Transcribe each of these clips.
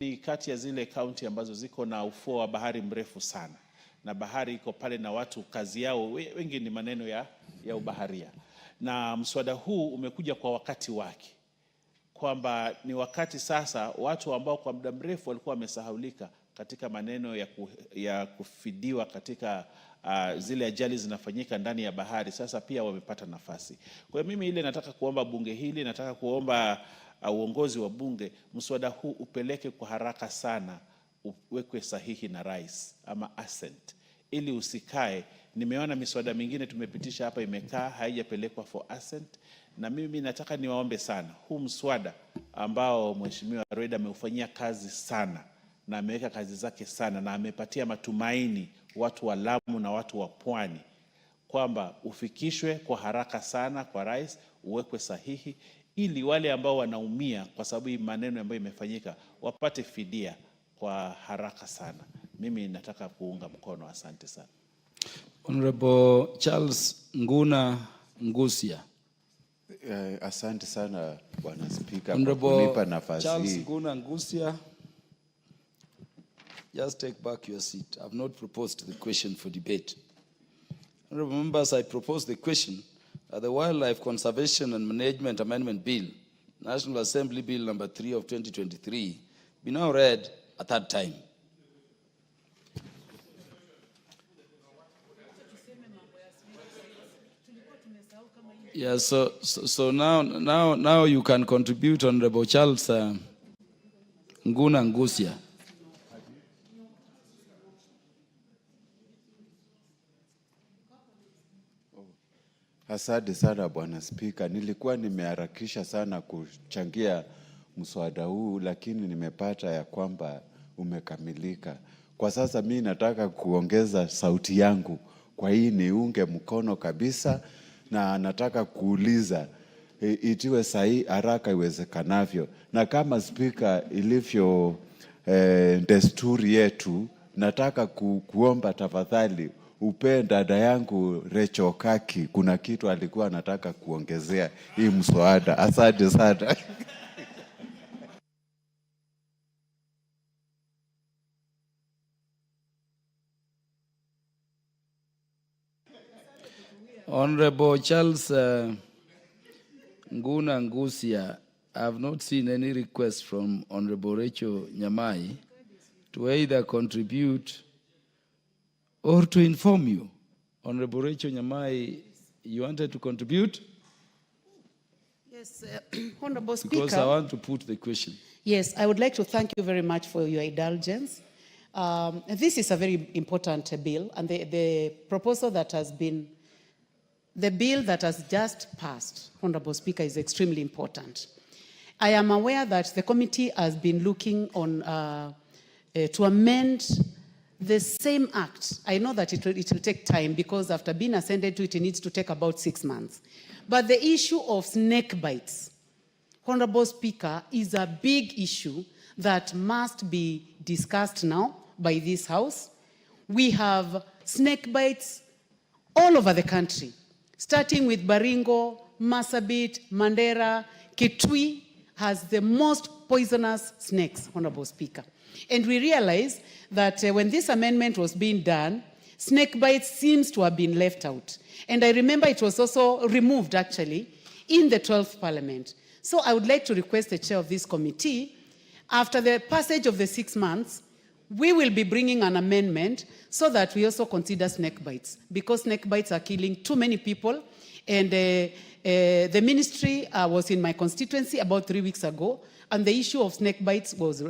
Ni kati ya zile kaunti ambazo ziko na ufuo wa bahari mrefu sana, na bahari iko pale na watu kazi yao wengi ni maneno ya ubaharia, na mswada huu umekuja kwa wakati wake, kwamba ni wakati sasa watu ambao kwa muda mrefu walikuwa wamesahaulika katika maneno ya kufidiwa katika zile ajali zinafanyika ndani ya bahari, sasa pia wamepata nafasi. Kwa hiyo mimi ile nataka kuomba bunge hili, nataka kuomba uongozi wa bunge, mswada huu upeleke kwa haraka sana, uwekwe sahihi na rais ama assent, ili usikae. Nimeona miswada mingine tumepitisha hapa imekaa haijapelekwa for assent, na mimi nataka niwaombe sana, huu mswada ambao Mheshimiwa Rweda ameufanyia kazi sana na ameweka kazi zake sana na amepatia matumaini watu wa Lamu na watu wa Pwani, kwamba ufikishwe kwa haraka sana kwa rais, uwekwe sahihi, ili wale ambao wanaumia kwa sababu maneno ambayo imefanyika wapate fidia kwa haraka sana. Mimi nataka kuunga mkono. Asante sana. Honorable Charles Nguna Ngusia. Asante sana Bwana Speaker kwa kunipa nafasi hii. Charles Nguna Ngusia, just take back your seat. I have not proposed the question for debate. Honorable members, I propose the question that the Wildlife Conservation and Management Amendment Bill, National Assembly Bill number 3 of 2023, be now read a third time. Yeah, so now you can contribute, Honorable Charles Nguna Ngusia. Asante sana Bwana Speaker. Nilikuwa nimeharakisha sana kuchangia mswada huu, lakini nimepata ya kwamba umekamilika. Kwa sasa mimi nataka kuongeza sauti yangu kwa hii niunge mkono kabisa, na nataka kuuliza itiwe sahihi haraka iwezekanavyo. Na kama Speaker ilivyo desturi yetu, nataka kuomba tafadhali upe dada yangu Recho Kaki, kuna kitu alikuwa anataka kuongezea hii mswada. Asante sana. Honorable Charles Nguna Ngusia, I have not seen any request from Honorable Rachel Nyamai to either contribute or to inform you. Honorable Rachel Nyamai, you wanted to contribute? Yes, Honorable Speaker. Because I want to put the question. Yes, I would like to thank you very much for your indulgence. This is a very important bill, and the proposal that has been, the bill that has just passed, Honorable Speaker, is extremely important. I am aware that the committee has been looking on to amend the same act. I know that it will take time, because after being ascended to it, it needs to take about 6 months. But the issue of snake bites, Honorable Speaker, is a big issue that must be discussed now by this House. We have snake bites all over the country, starting with Baringo, Marsabit, Mandera. Kitui has the most poisonous snakes, Honorable Speaker. And we realize that when this amendment was being done, snake bites seems to have been left out. And I remember it was also removed, actually, in the 12th Parliament. So I would like to request the chair of this committee, after the passage of the 6 months, we will be bringing an amendment so that we also consider snake bites, because snake bites are killing too many people. And the ministry was in my constituency about 3 weeks ago, and the issue of snake bites was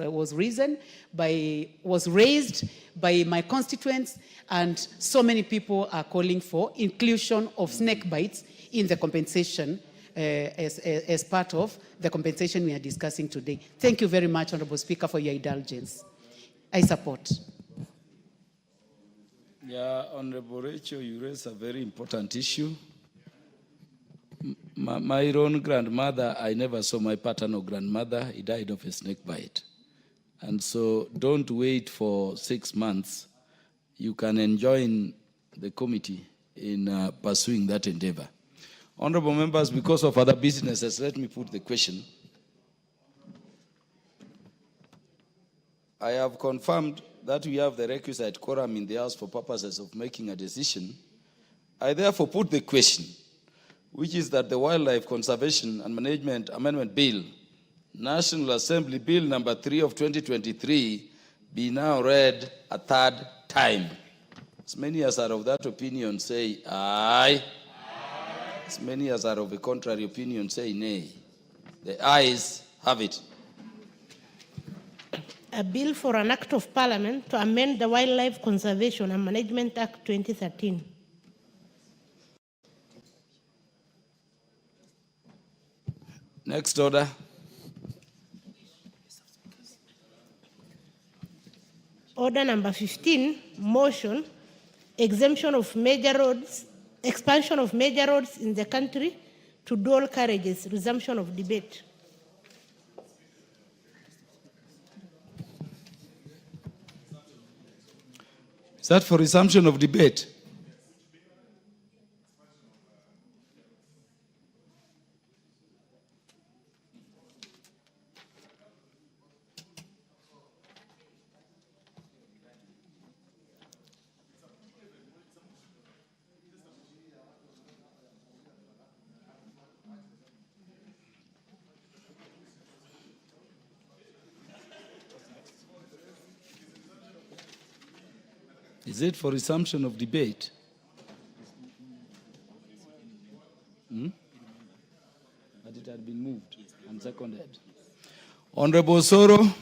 raised by my constituents, and so many people are calling for inclusion of snake bites in the compensation as part of the compensation we are discussing today. Thank you very much, Honorable Speaker, for your indulgence. I support. Yeah, Honorable Rachel, you raise a very important issue. My own grandmother, I never saw my paternal grandmother. He died of a snake bite. And so don't wait for 6 months. You can join the committee in pursuing that endeavor. Honorable members, because of other businesses, let me put the question. I have confirmed that we have the requisite quorum in the House for purposes of making a decision. I therefore put the question, which is that the Wildlife Conservation and Management Amendment Bill, National Assembly Bill number 3 of 2023, be now read a third time. As many as are of that opinion say aye. As many as are of a contrary opinion say nay. The ayes have it. A bill for an act of parliament to amend the Wildlife Conservation and Management Act 2013. Next order. Order number 15, motion, exemption of major roads, expansion of major roads in the country to dual carriages, resumption of debate. Is that for resumption of debate? Is it for resumption of debate? That it had been moved and seconded. Honorable Soro.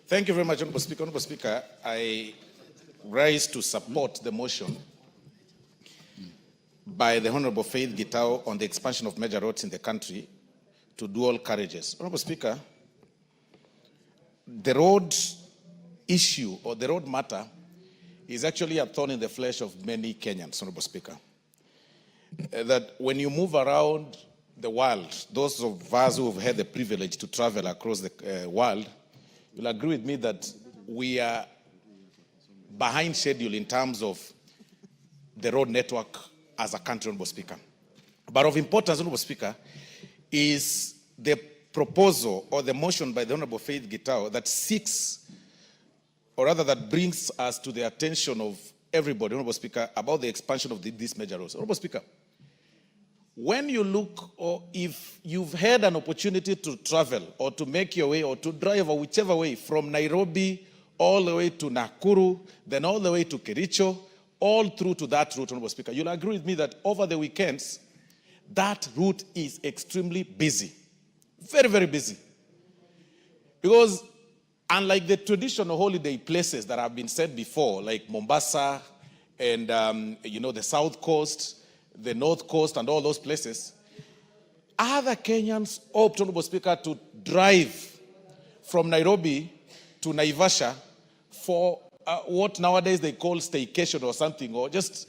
Thank you very much, Honorable Speaker. Honorable Speaker, I rise to support the motion by the Honorable Faith Gitao on the expansion of major roads in the country to dual carriages. Honorable Speaker, the road issue or the road matter is actually a thorn in the flesh of many Kenyans, Honorable Speaker. That when you move around the world, those of us who have had the privilege to travel across the world, you'll agree with me that we are behind schedule in terms of the road network as a country, Honorable Speaker. But of importance, Honorable Speaker, is the proposal or the motion by the Honorable Faith Gitao that seeks, or rather that brings us to the attention of everybody, Honorable Speaker, about the expansion of these major roads. Honorable Speaker, when you look, or if you've had an opportunity to travel or to make your way or to drive or whichever way from Nairobi all the way to Nakuru, then all the way to Kericho, all through to that route, Honorable Speaker, you'll agree with me that over the weekends, that route is extremely busy. Very, very busy. Because unlike the traditional holiday places that have been said before, like Mombasa and, the South Coast, the North Coast and all those places, other Kenyans opt, Honorable Speaker, to drive from Nairobi to Naivasha for what nowadays they call staycation or something, or just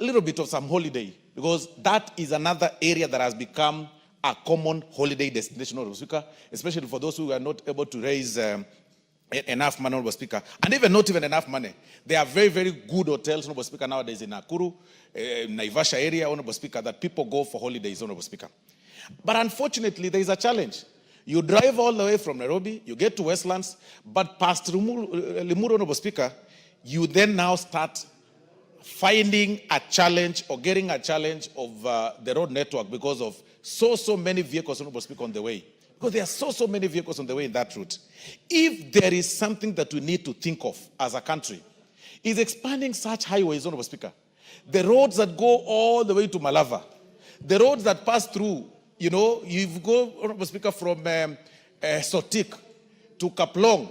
a little bit of some holiday, because that is another area that has become a common holiday destination, Honorable Speaker, especially for those who are not able to raise enough money, Honorable Speaker, and even not even enough money. There are very, very good hotels, Honorable Speaker, nowadays in Nakuru, Naivasha area, Honorable Speaker, that people go for holidays, Honorable Speaker. But unfortunately, there is a challenge. You drive all the way from Nairobi, you get to Westlands, but past Limuru, Honorable Speaker, you then now start finding a challenge or getting a challenge of the road network because of so many vehicles, Honorable Speaker, on the way. Because there are so many vehicles on the way in that route. If there is something that we need to think of as a country, is expanding such highways, Honorable Speaker. The roads that go all the way to Malava, the roads that pass through, you go, Honorable Speaker, from Sotik to Kaplong.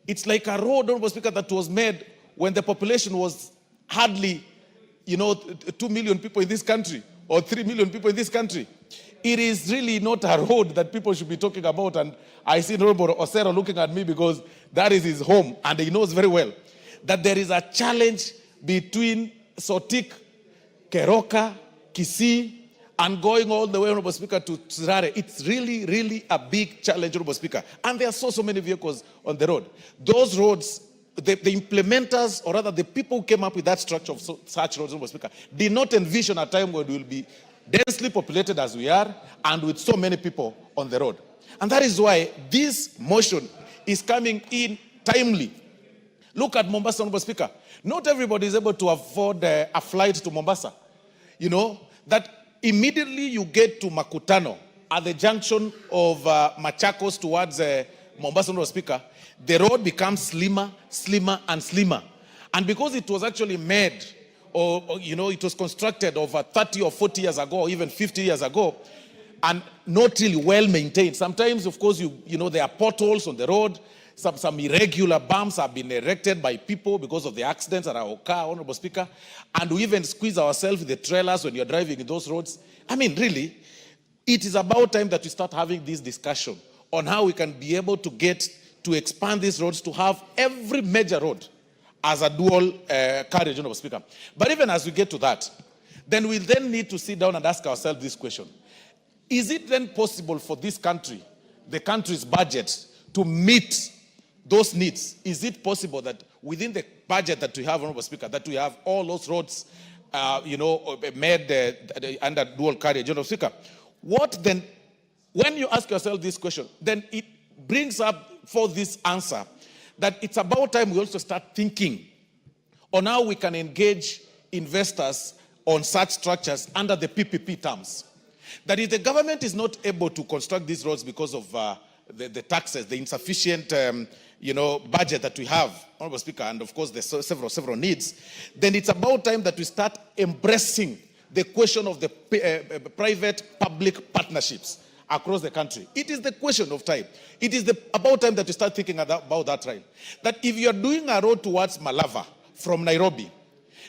It's like a road, Honorable Speaker, that was made when the population was hardly, 2 million people in this country or 3 million people in this country. It is really not a road that people should be talking about. And I see Honorable Osero looking at me because that is his home. And he knows very well that there is a challenge between Sotik, Keroka, Kisii, and going all the way, Honorable Speaker, to Tsirare. It's really, really a big challenge, Honorable Speaker. And there are so many vehicles on the road. Those roads, the implementers, or rather the people who came up with that structure of such roads, Honorable Speaker, did not envision a time when we will be densely populated as we are, and with so many people on the road. And that is why this motion is coming in timely. Look at Mombasa, Honorable Speaker. Not everybody is able to afford a flight to Mombasa. You know, that immediately you get to Makutano, at the junction of Machakos towards Mombasa, Honorable Speaker, the road becomes slimmer, slimmer, and slimmer. And because it was actually made, or you know, it was constructed over 30 or 40 years ago, or even 50 years ago, and not really well maintained. Sometimes, of course, you know, there are potholes on the road. Some irregular bumps have been erected by people because of the accidents that are occur, Honorable Speaker. And we even squeeze ourselves with the trailers when you're driving in those roads. I mean, really, it is about time that we start having this discussion on how we can be able to get to expand these roads to have every major road as a dual carriage, Honorable Speaker. But even as we get to that, then we then need to sit down and ask ourselves this question. Is it then possible for this country, the country's budget, to meet those needs? Is it possible that within the budget that we have, Honorable Speaker, that we have all those roads, you know, made under dual carriage, Honorable Speaker? What then, when you ask yourself this question, then it brings up for this answer that it's about time we also start thinking on how we can engage investors on such structures under the PPP terms. That if the government is not able to construct these roads because of the taxes, the insufficient you know, budget that we have, Honorable Speaker, and of course there's several needs, then it's about time that we start embracing the question of the private-public partnerships across the country. It is the question of time. It is about time that we start thinking about that, right? That if you're doing a road towards Malava from Nairobi,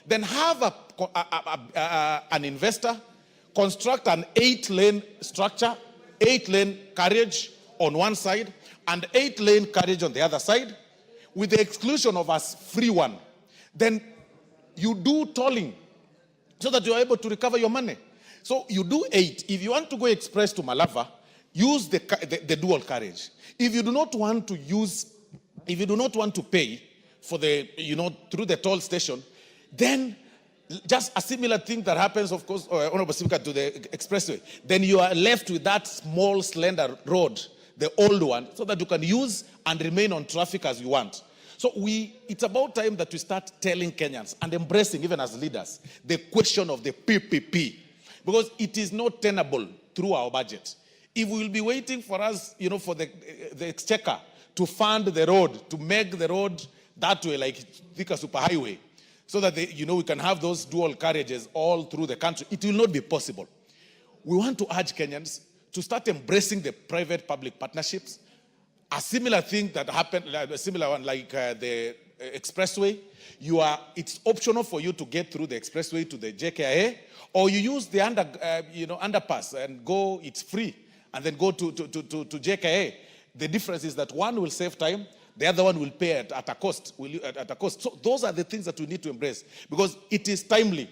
then have an investor construct an 8-lane structure, 8-lane carriage on one side, and 8-lane carriage on the other side, with the exclusion of a free one. Then you do tolling so that you are able to recover your money. So you do 8. If you want to go express to Malava, use the dual carriage. If you do not want to use, if you do not want to pay for the, you know, through the toll station, then just a similar thing that happens, of course, Honorable Speaker, to the expressway. Then you are left with that small, slender road, the old one, so that you can use and remain on traffic as you want. So it's about time that we start telling Kenyans and embracing, even as leaders, the question of the PPP, because it is not tenable through our budget. If we will be waiting for us, you know, for the exchequer to fund the road, to make the road that way, like Thika Superhighway, so that you know, we can have those dual carriages all through the country, it will not be possible. We want to urge Kenyans to start embracing the private-public partnerships. A similar thing that happened, a similar one like the expressway, it's optional for you to get through the expressway to the JKIA, or you use the underpass and go, it's free, and then go to JKIA. The difference is that one will save time, the other one will pay at a cost. So those are the things that we need to embrace, because it is timely.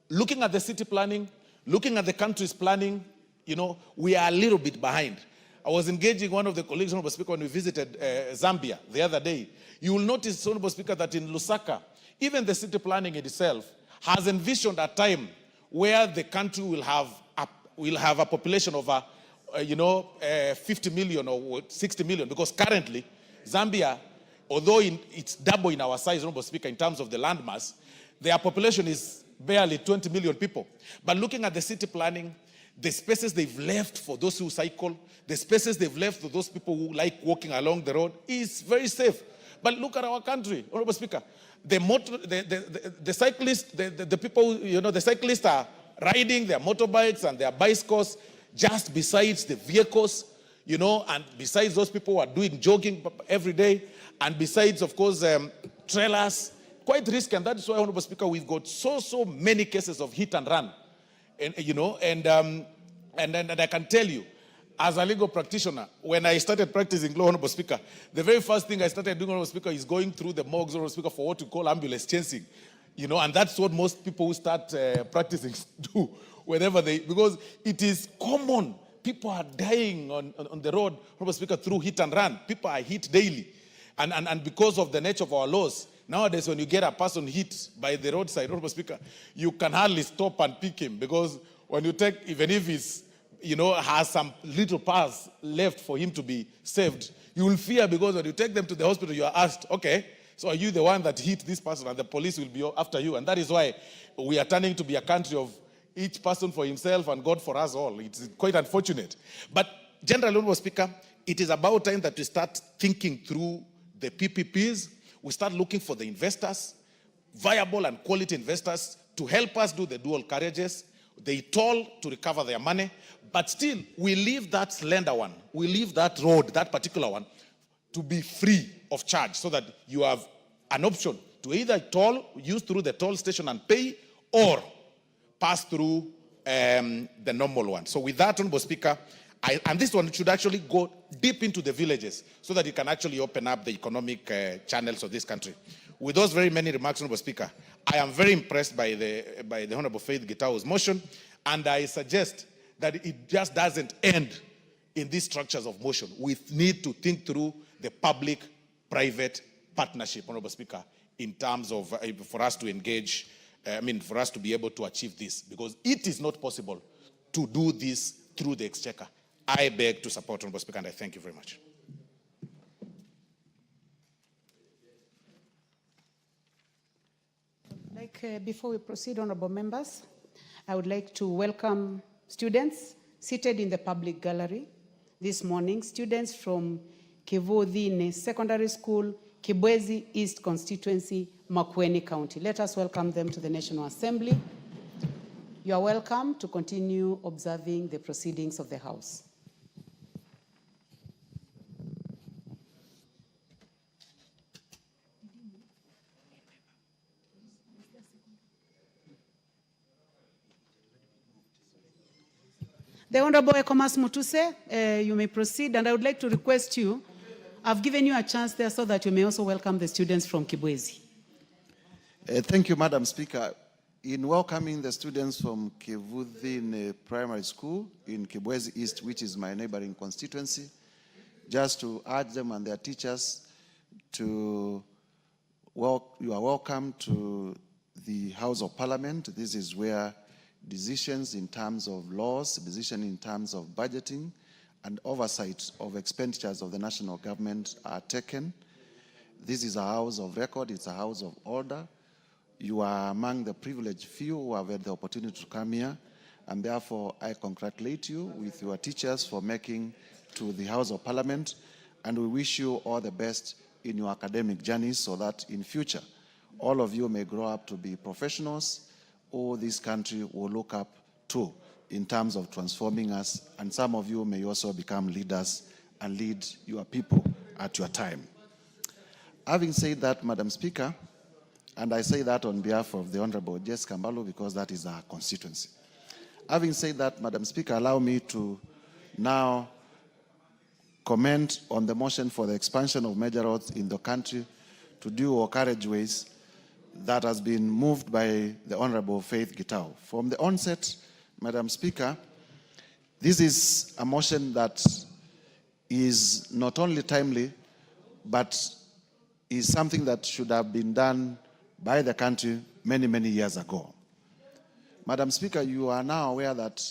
Looking at the city planning, looking at the country's planning, you know, we are a little bit behind. I was engaging one of the colleagues, Honorable Speaker, when we visited Zambia the other day. You will notice, Honorable Speaker, that in Lusaka, even the city planning itself has envisioned a time where the country will have a population of 50 million or 60 million, because currently Zambia, although it's double in our size, Honorable Speaker, in terms of the landmass, their population is barely 20 million people. But looking at the city planning, the spaces they've left for those who cycle, the spaces they've left for those people who like walking along the road is very safe. But look at our country, Honorable Speaker. The cyclists, the people, you know, the cyclists are riding their motorbikes and their bicycles just besides the vehicles, you know, and besides those people who are doing jogging every day, and besides, of course, trailers, quite risky. And that's why, Honorable Speaker, we've got so many cases of hit and run. And, you know, and I can tell you, as a legal practitioner, when I started practicing law, Honorable Speaker, the very first thing I started doing, Honorable Speaker, is going through the morgues, Honorable Speaker, for what we call ambulance chasing. You know, and that's what most people who start practicing do whenever because it is common. People are dying on the road, Honorable Speaker, through hit and run. People are hit daily. And because of the nature of our laws, nowadays when you get a person hit by the roadside, Honorable Speaker, you can hardly stop and pick him, because when you take, even if he's, has some little pass left for him to be saved, you will fear, because when you take them to the hospital, you are asked, okay, so are you the one that hit this person? And the police will be after you. And that is why we are turning to be a country of each person for himself and God for us all. It's quite unfortunate. But General Honorable Speaker, it is about time that we start thinking through the PPPs. We start looking for the investors, viable and quality investors, to help us do the dual carriages. They toll to recover their money, but still we leave that slender one, we leave that road, that particular one, to be free of charge, so that you have an option to either toll, use through the toll station and pay, or pass through the normal one. So with that, Honorable Speaker, and this one should actually go deep into the villages, so that it can actually open up the economic channels of this country. With those very many remarks, Honorable Speaker, I am very impressed by the Honorable Faith Gitau's motion, and I suggest that it just doesn't end in these structures of motion. We need to think through the public-private partnership, Honorable Speaker, in terms of, for us to engage, for us to be able to achieve this, because it is not possible to do this through the exchequer. I beg to support, Honorable Speaker, and I thank you very much. Before we proceed, honorable members, I would like to welcome students seated in the public gallery this morning, students from Kivuthine Secondary School, Kibwezi East Constituency, Makueni County. Let us welcome them to the National Assembly. You are welcome to continue observing the proceedings of the House. The Honorable Ekomas Mutuse, you may proceed, and I would like to request you, I've given you a chance there so that you may also welcome the students from Kibwezi. Thank you, Madam Speaker. In welcoming the students from Kivuthine Primary School in Kibwezi East, which is my neighboring constituency, just to urge them and their teachers to, you are welcome to the House of Parliament. This is where decisions in terms of laws, decisions in terms of budgeting, and oversight of expenditures of the national government are taken. This is a house of record, it's a house of order. You are among the privileged few who have had the opportunity to come here, and therefore I congratulate you with your teachers for making to the House of Parliament, and we wish you all the best in your academic journeys, so that in future all of you may grow up to be professionals who this country will look up to in terms of transforming us, and some of you may also become leaders and lead your people at your time. Having said that, Madam Speaker, and I say that on behalf of the Honorable Jess Kambalu because that is our constituency. Having said that, Madam Speaker, allow me to now comment on the motion for the expansion of major roads in the country to dual carriageways that has been moved by the Honorable Faith Gitau. From the onset, Madam Speaker, this is a motion that is not only timely, but is something that should have been done by the country many, many years ago. Madam Speaker, you are now aware that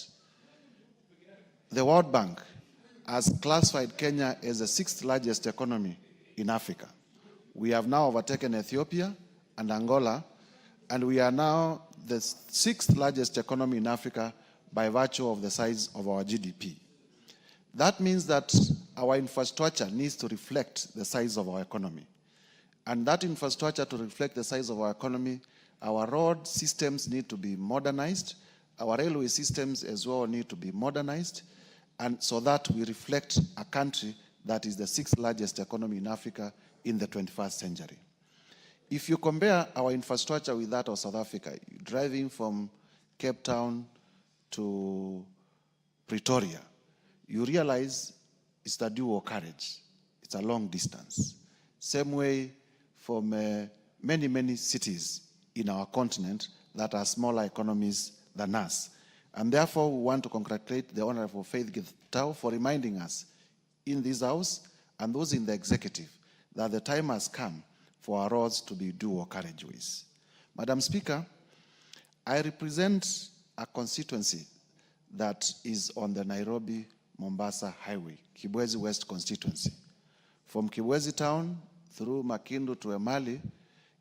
the World Bank has classified Kenya as the 6th largest economy in Africa. We have now overtaken Ethiopia and Angola, and we are now the 6th largest economy in Africa by virtue of the size of our GDP. That means that our infrastructure needs to reflect the size of our economy. And that infrastructure to reflect the size of our economy, our road systems need to be modernized, our railway systems as well need to be modernized, and so that we reflect a country that is the 6th largest economy in Africa in the 21st century. If you compare our infrastructure with that of South Africa, driving from Cape Town to Pretoria, you realize it's a dual carriage. It's a long distance. Same way from many, many cities in our continent that are smaller economies than us. And therefore, we want to congratulate the Honorable Faith Gitau for reminding us in this House and those in the executive that the time has come for our roads to be dual carriageways. Madam Speaker, I represent a constituency that is on the Nairobi-Mombasa Highway, Kibwezi West constituency. From Kibwezi town through Makindu to Emali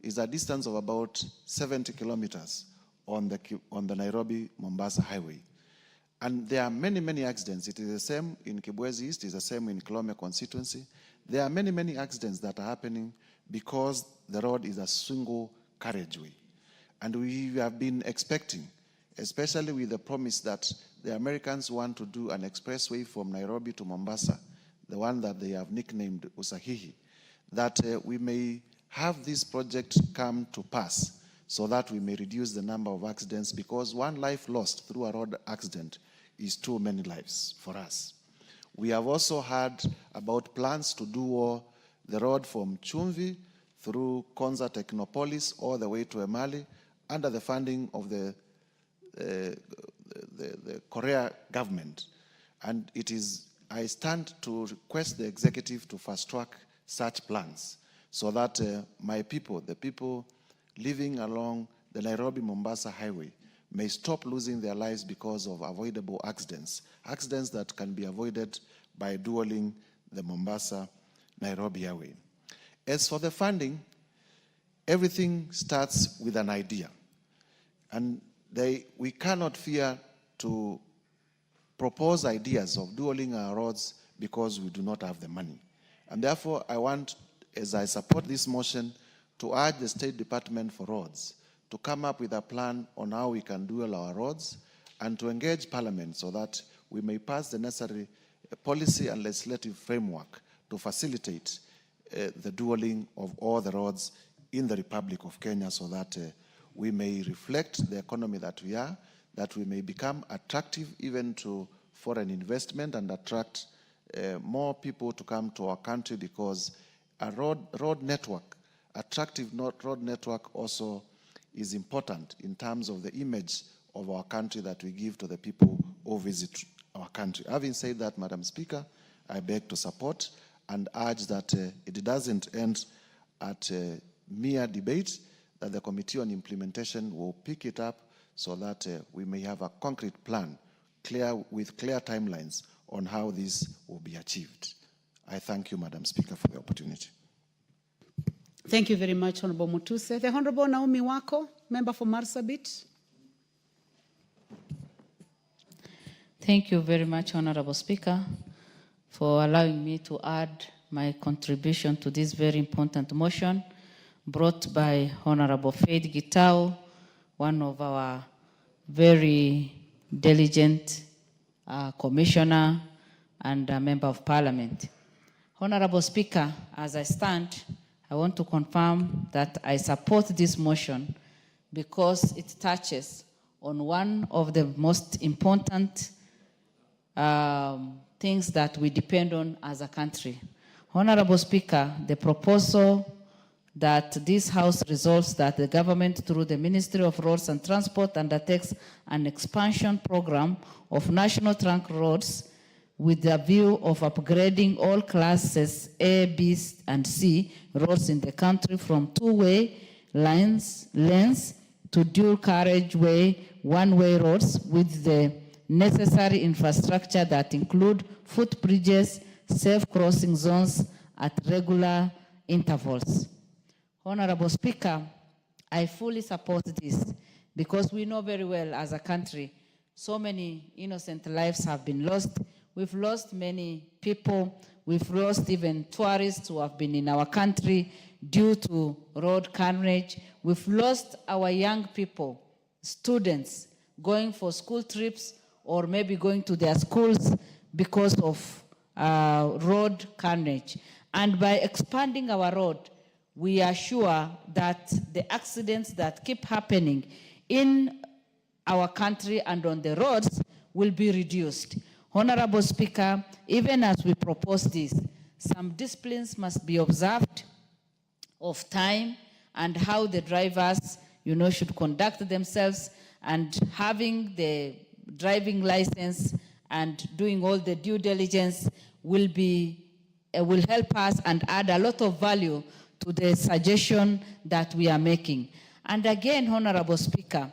is a distance of about 70 kilometers on the Nairobi-Mombasa Highway. And there are many, many accidents. It is the same in Kibwezi East, it is the same in Kilome constituency. There are many, many accidents that are happening because the road is a single carriageway. And we have been expecting, especially with the promise that the Americans want to do an expressway from Nairobi to Mombasa, the one that they have nicknamed Usahihi, that we may have this project come to pass so that we may reduce the number of accidents, because one life lost through a road accident is too many lives for us. We have also heard about plans to do the road from Chumvi through Konza Technopolis all the way to Emali under the funding of the Korea government. And I stand to request the executive to fast track such plans so that my people, the people living along the Nairobi-Mombasa Highway, may stop losing their lives because of avoidable accidents that can be avoided by dualing the Mombasa-Nairobi Highway. As for the funding, everything starts with an idea. And we cannot fear to propose ideas of dualing our roads because we do not have the money. And therefore, I want, as I support this motion, to urge the State Department for Roads to come up with a plan on how we can dual our roads and to engage Parliament so that we may pass the necessary policy and legislative framework to facilitate the dualing of all the roads in the Republic of Kenya so that we may reflect the economy that we are, that we may become attractive even to foreign investment and attract more people to come to our country, because a road network, attractive road network also is important in terms of the image of our country that we give to the people who visit our country. Having said that, Madam Speaker, I beg to support and urge that it doesn't end at mere debate, that the Committee on Implementation will pick it up so that we may have a concrete plan with clear timelines on how this will be achieved. I thank you, Madam Speaker, for the opportunity. Thank you very much, Honorable Mutuse. The Honorable Naomi Wako, member for Marsabit. Thank you very much, Honorable Speaker, for allowing me to add my contribution to this very important motion brought by Honorable Faith Gitau, one of our very diligent commissioner and a member of Parliament. Honorable Speaker, as I stand, I want to confirm that I support this motion because it touches on one of the most important things that we depend on as a country. Honorable Speaker, the proposal that this House resolves that the government, through the Ministry of Roads and Transport, undertakes an expansion program of national trunk roads with the view of upgrading all classes A, B, and C roads in the country from two-way lanes to dual carriageway, one-way roads with the necessary infrastructure that include footbridges, safe crossing zones at regular intervals. Honorable Speaker, I fully support this because we know very well as a country, so many innocent lives have been lost. We've lost many people. We've lost even tourists who have been in our country due to road carnage. We've lost our young people, students, going for school trips or maybe going to their schools because of road carnage. And by expanding our road, we are sure that the accidents that keep happening in our country and on the roads will be reduced. Honorable Speaker, even as we propose this, some disciplines must be observed of time and how the drivers, should conduct themselves, and having the driving license and doing all the due diligence will help us and add a lot of value to the suggestion that we are making. And again, Honorable Speaker,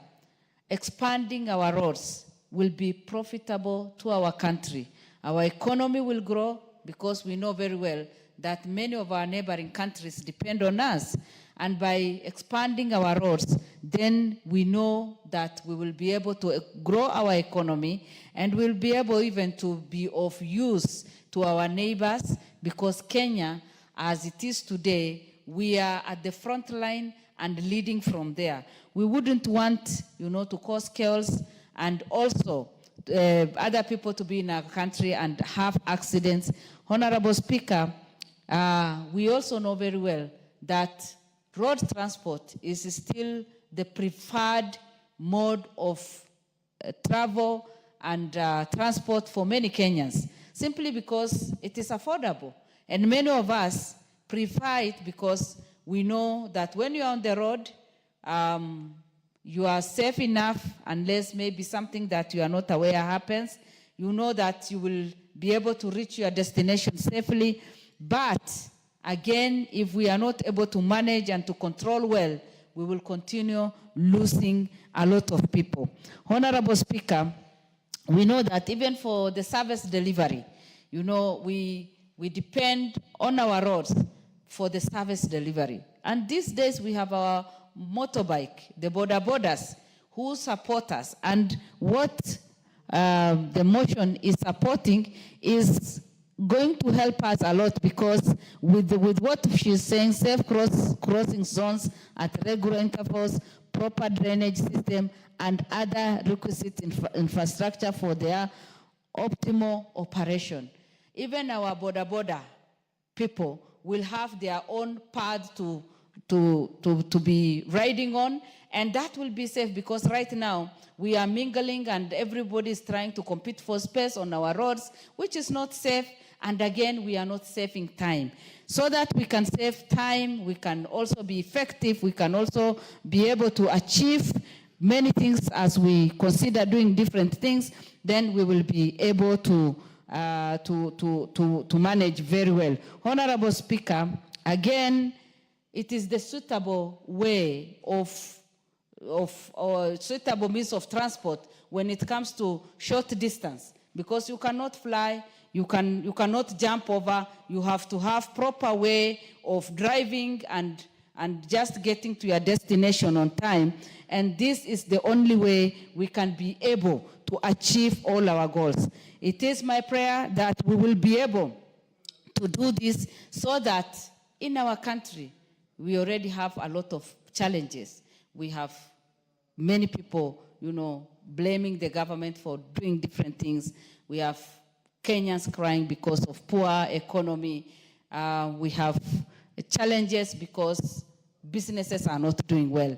expanding our roads will be profitable to our country. Our economy will grow because we know very well that many of our neighboring countries depend on us. And by expanding our roads, then we know that we will be able to grow our economy, and we'll be able even to be of use to our neighbors, because Kenya, as it is today, we are at the front line and leading from there. We wouldn't want, to cause chaos and also other people to be in our country and have accidents. Honorable Speaker, we also know very well that road transport is still the preferred mode of travel and transport for many Kenyans, simply because it is affordable. And many of us prefer it because we know that when you're on the road, you are safe enough, unless maybe something that you are not aware happens. You know that you will be able to reach your destination safely. But again, if we are not able to manage and to control well, we will continue losing a lot of people. Honorable Speaker, we know that even for the service delivery, we depend on our roads for the service delivery. And these days we have our motorbike, the border borders, who support us. And what the motion is supporting is going to help us a lot, because with what she's saying, safe crossing zones at regular intervals, proper drainage system, and other requisite infrastructure for their optimal operation. Even our border people will have their own paths to be riding on, and that will be safe, because right now we are mingling and everybody is trying to compete for space on our roads, which is not safe. And again, we are not saving time. So that we can save time, we can also be effective, we can also be able to achieve many things as we consider doing different things, then we will be able to manage very well. Honorable Speaker, again, it is the suitable way or suitable means of transport when it comes to short distance, because you cannot fly, you cannot jump over, you have to have proper way of driving and just getting to your destination on time. And this is the only way we can be able to achieve all our goals. It is my prayer that we will be able to do this, so that in our country, we already have a lot of challenges. We have many people, blaming the government for doing different things. We have Kenyans crying because of poor economy. We have challenges because businesses are not doing well.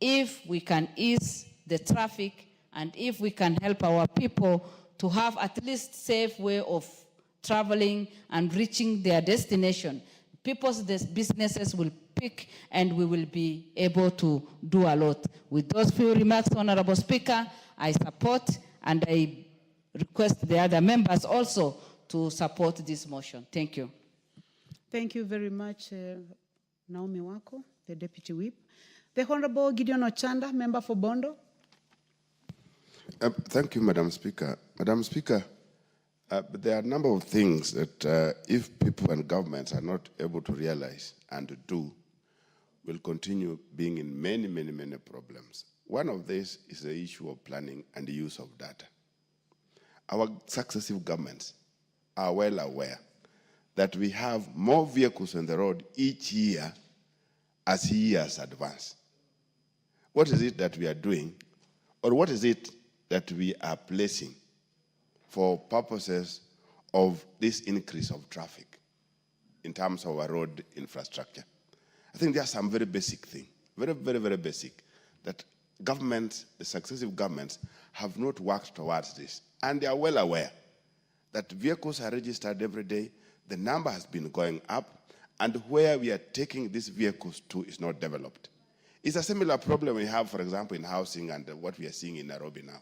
If we can ease the traffic, and if we can help our people to have at least safe way of traveling and reaching their destination, people's businesses will pick, and we will be able to do a lot. With those few remarks, Honorable Speaker, I support, and I request the other members also to support this motion. Thank you. Thank you very much, Naomi Wako, the Deputy Whip. The Honorable Gideon Ochanda, member for Bondo. Thank you, Madam Speaker. Madam Speaker, there are a number of things that if people and governments are not able to realize and do, will continue being in many, many, many problems. One of these is the issue of planning and the use of data. Our successive governments are well aware that we have more vehicles on the road each year as years advance. What is it that we are doing, or what is it that we are placing for purposes of this increase of traffic in terms of our road infrastructure? I think there are some very basic things, very, very, very basic, that governments, the successive governments, have not worked towards this. And they are well aware that vehicles are registered every day, the number has been going up, and where we are taking these vehicles to is not developed. It's a similar problem we have, for example, in housing and what we are seeing in Nairobi now.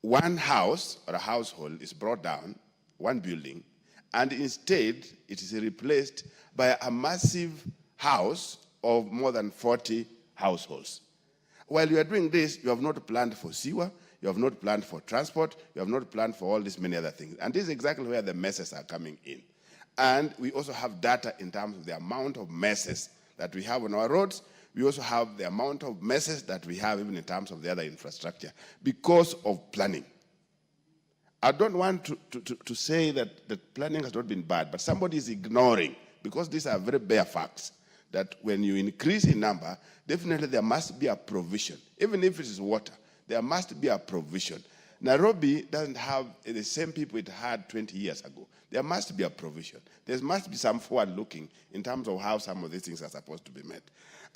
One house or a household is brought down, one building, and instead it is replaced by a massive house of more than 40 households. While you are doing this, you have not planned for sewer, you have not planned for transport, you have not planned for all these many other things. And this is exactly where the messes are coming in. And we also have data in terms of the amount of messes that we have on our roads. We also have the amount of messes that we have even in terms of the other infrastructure because of planning. I don't want to say that planning has not been bad, but somebody is ignoring, because these are very bare facts, that when you increase in number, definitely there must be a provision. Even if it is water, there must be a provision. Nairobi doesn't have the same people it had 20 years ago. There must be a provision. There must be some forward looking in terms of how some of these things are supposed to be met.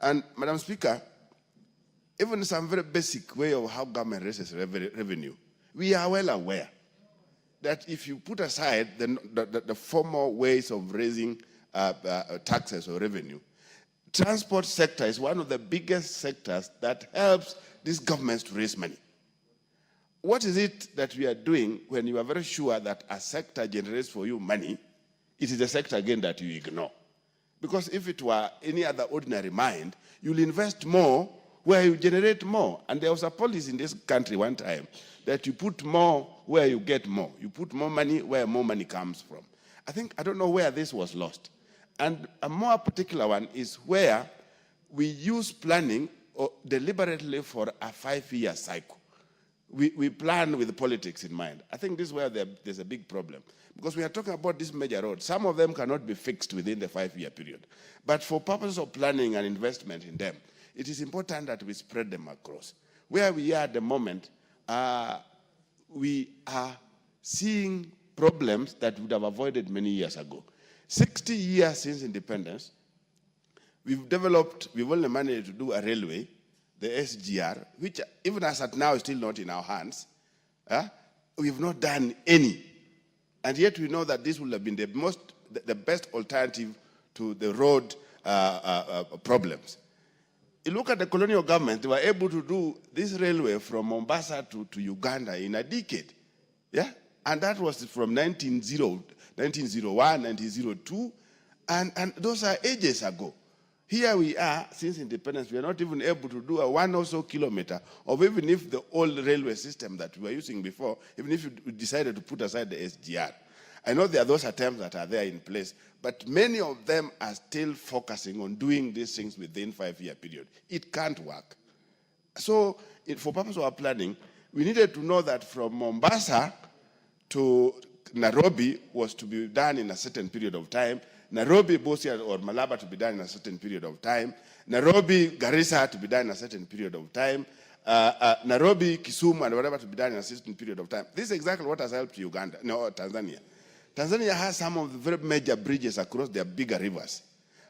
And Madam Speaker, even some very basic way of how government raises revenue, we are well aware that if you put aside the formal ways of raising taxes or revenue, transport sector is one of the biggest sectors that helps these governments to raise money. What is it that we are doing when you are very sure that a sector generates for you money? It is a sector again that you ignore. Because if it were any other ordinary mind, you'll invest more where you generate more. And there was a policy in this country one time that you put more where you get more. You put more money where more money comes from. I don't know where this was lost. And a more particular one is where we use planning deliberately for a 5-year cycle. We plan with politics in mind. I think this is where there's a big problem. Because we are talking about these major roads. Some of them cannot be fixed within the 5-year period. But for purposes of planning and investment in them, it is important that we spread them across. Where we are at the moment, we are seeing problems that we would have avoided many years ago. 60 years since independence, we've only managed to do a railway, the SGR, which even as at now is still not in our hands. We've not done any. And yet we know that this would have been the best alternative to the road problems. You look at the colonial government, they were able to do this railway from Mombasa to Uganda in a decade. Yeah? And that was from 1901, 1902, and those are ages ago. Here we are, since independence, we are not even able to do a 1 or so kilometer of even if the old railway system that we were using before, even if you decided to put aside the SGR. I know there are those attempts that are there in place, but many of them are still focusing on doing these things within 5-year period. It can't work. So for purpose of our planning, we needed to know that from Mombasa to Nairobi was to be done in a certain period of time, Nairobi, Busia, or Malaba to be done in a certain period of time, Nairobi, Garissa to be done in a certain period of time, Nairobi, Kisumu, and whatever to be done in a certain period of time. This is exactly what has helped Tanzania. Tanzania has some of the very major bridges across their bigger rivers.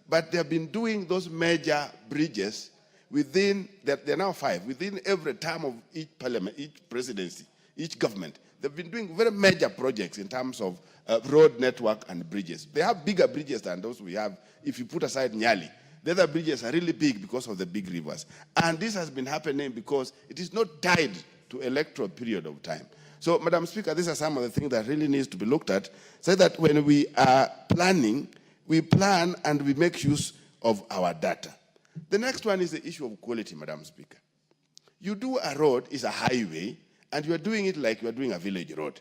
But they have been doing those major bridges within, there are now 5, within every term of each parliament, each presidency, each government. They've been doing very major projects in terms of road network and bridges. They have bigger bridges than those we have if you put aside Nyali. The other bridges are really big because of the big rivers. And this has been happening because it is not tied to electoral period of time. So, Madam Speaker, these are some of the things that really needs to be looked at, so that when we are planning, we plan and we make use of our data. The next one is the issue of quality, Madam Speaker. You do a road, is a highway, and you are doing it like you are doing a village road.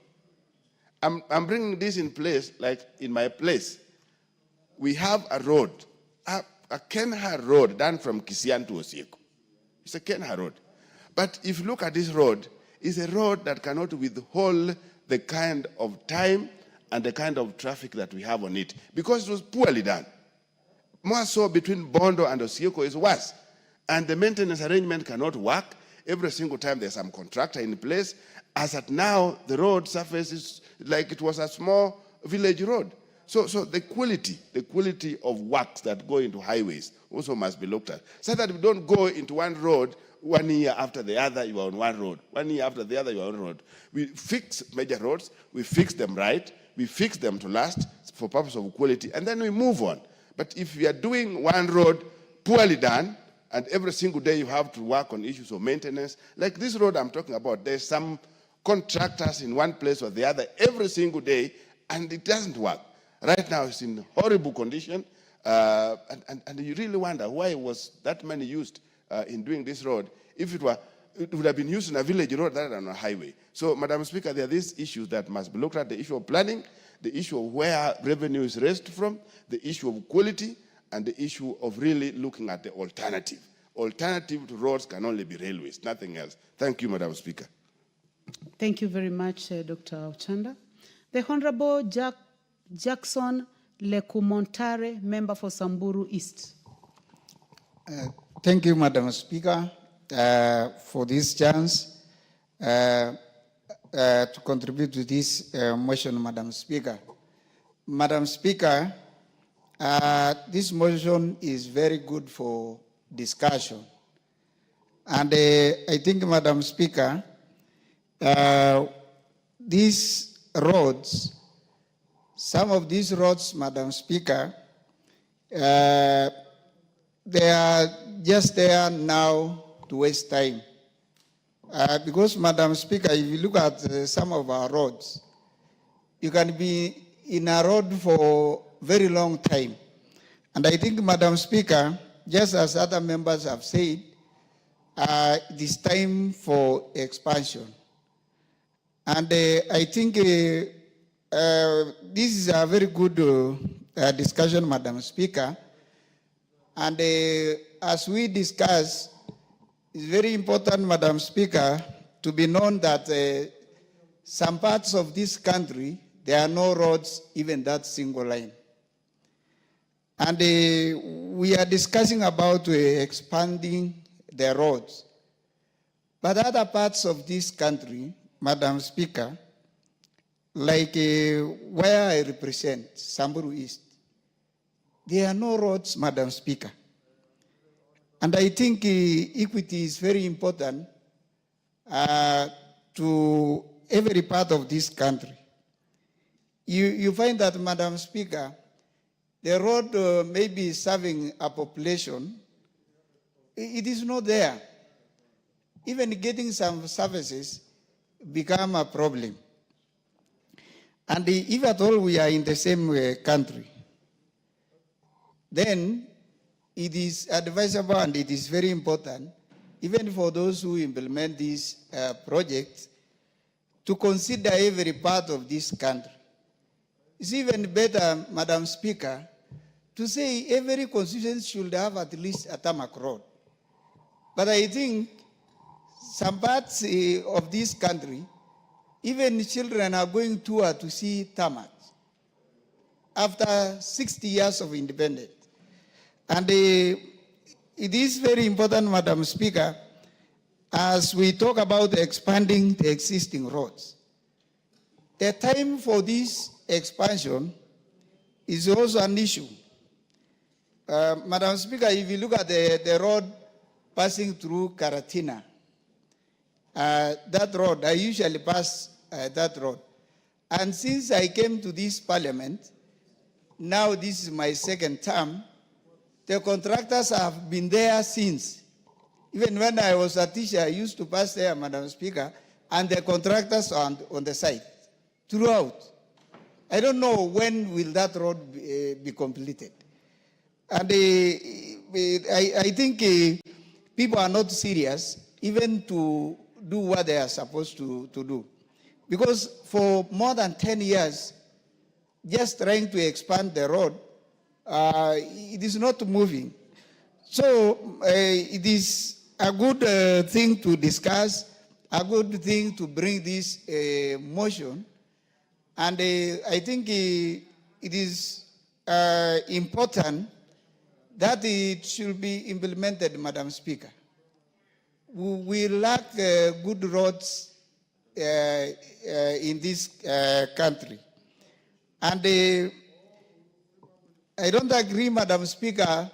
I'm bringing this in place, like in my place. We have a road, a Kenha road done from Kisian to Osieko. It's a Kenha road. But if you look at this road, it's a road that cannot withhold the kind of time and the kind of traffic that we have on it, because it was poorly done. More so between Bondo and Osieko is worse. And the maintenance arrangement cannot work. Every single time there's some contractor in place. As at now, the road surface is like it was a small village road. So the quality of works that go into highways also must be looked at, so that we don't go into one road 1 year after the other, you are on one road. 1 year after the other, you are on one road. We fix major roads, we fix them right, we fix them to last for purpose of quality, and then we move on. But if we are doing one road poorly done, and every single day you have to work on issues of maintenance, like this road I'm talking about, there's some contractors in one place or the other every single day, and it doesn't work. Right now it's in horrible condition, and you really wonder why was that money used in doing this road. If it were it would have been used in a village road rather than on a highway. So, Madam Speaker, there are these issues that must be looked at, the issue of planning, the issue of where revenue is raised from, the issue of quality, and the issue of really looking at the alternative. Alternative to roads can only be railways, nothing else. Thank you, Madam Speaker. Thank you very much, Dr. Ochanda. The Honorable Jackson Lekumontare, member for Samburu East. Thank you, Madam Speaker, for this chance to contribute to this motion, Madam Speaker. Madam Speaker, this motion is very good for discussion. And I think, Madam Speaker, these roads, some of these roads, Madam Speaker, they are just there now to waste time. Because, Madam Speaker, if you look at some of our roads, you can be in a road for a very long time. And I think, Madam Speaker, just as other members have said, it is time for expansion. And I think this is a very good discussion, Madam Speaker. And as we discuss, it's very important, Madam Speaker, to be known that some parts of this country, there are no roads, even that single line. And we are discussing about expanding the roads. But other parts of this country, Madam Speaker, like where I represent, Samburu East, there are no roads, Madam Speaker. And I think equity is very important to every part of this country. You find that, Madam Speaker, the road may be serving a population, it is not there. Even getting some services become a problem. And if at all we are in the same country, then it is advisable and it is very important, even for those who implement these projects, to consider every part of this country. It's even better, Madam Speaker, to say every constituency should have at least a tarmac road. But I think some parts of this country, even children are going to see tarmac after 60 years of independence. And it is very important, Madam Speaker, as we talk about expanding the existing roads. The time for this expansion is also an issue. Madam Speaker, if you look at the road passing through Karatina, that road, I usually pass that road. And since I came to this parliament, now this is my second term, the contractors have been there since. Even when I was a teacher, I used to pass there, Madam Speaker, and the contractors are on the site throughout. I don't know when will that road be completed. And I think people are not serious even to do what they are supposed to do. Because for more than 10 years, just trying to expand the road, it is not moving. So it is a good thing to discuss, a good thing to bring this motion. And I think it is important that it should be implemented, Madam Speaker. We lack good roads in this country. And I don't agree, Madam Speaker,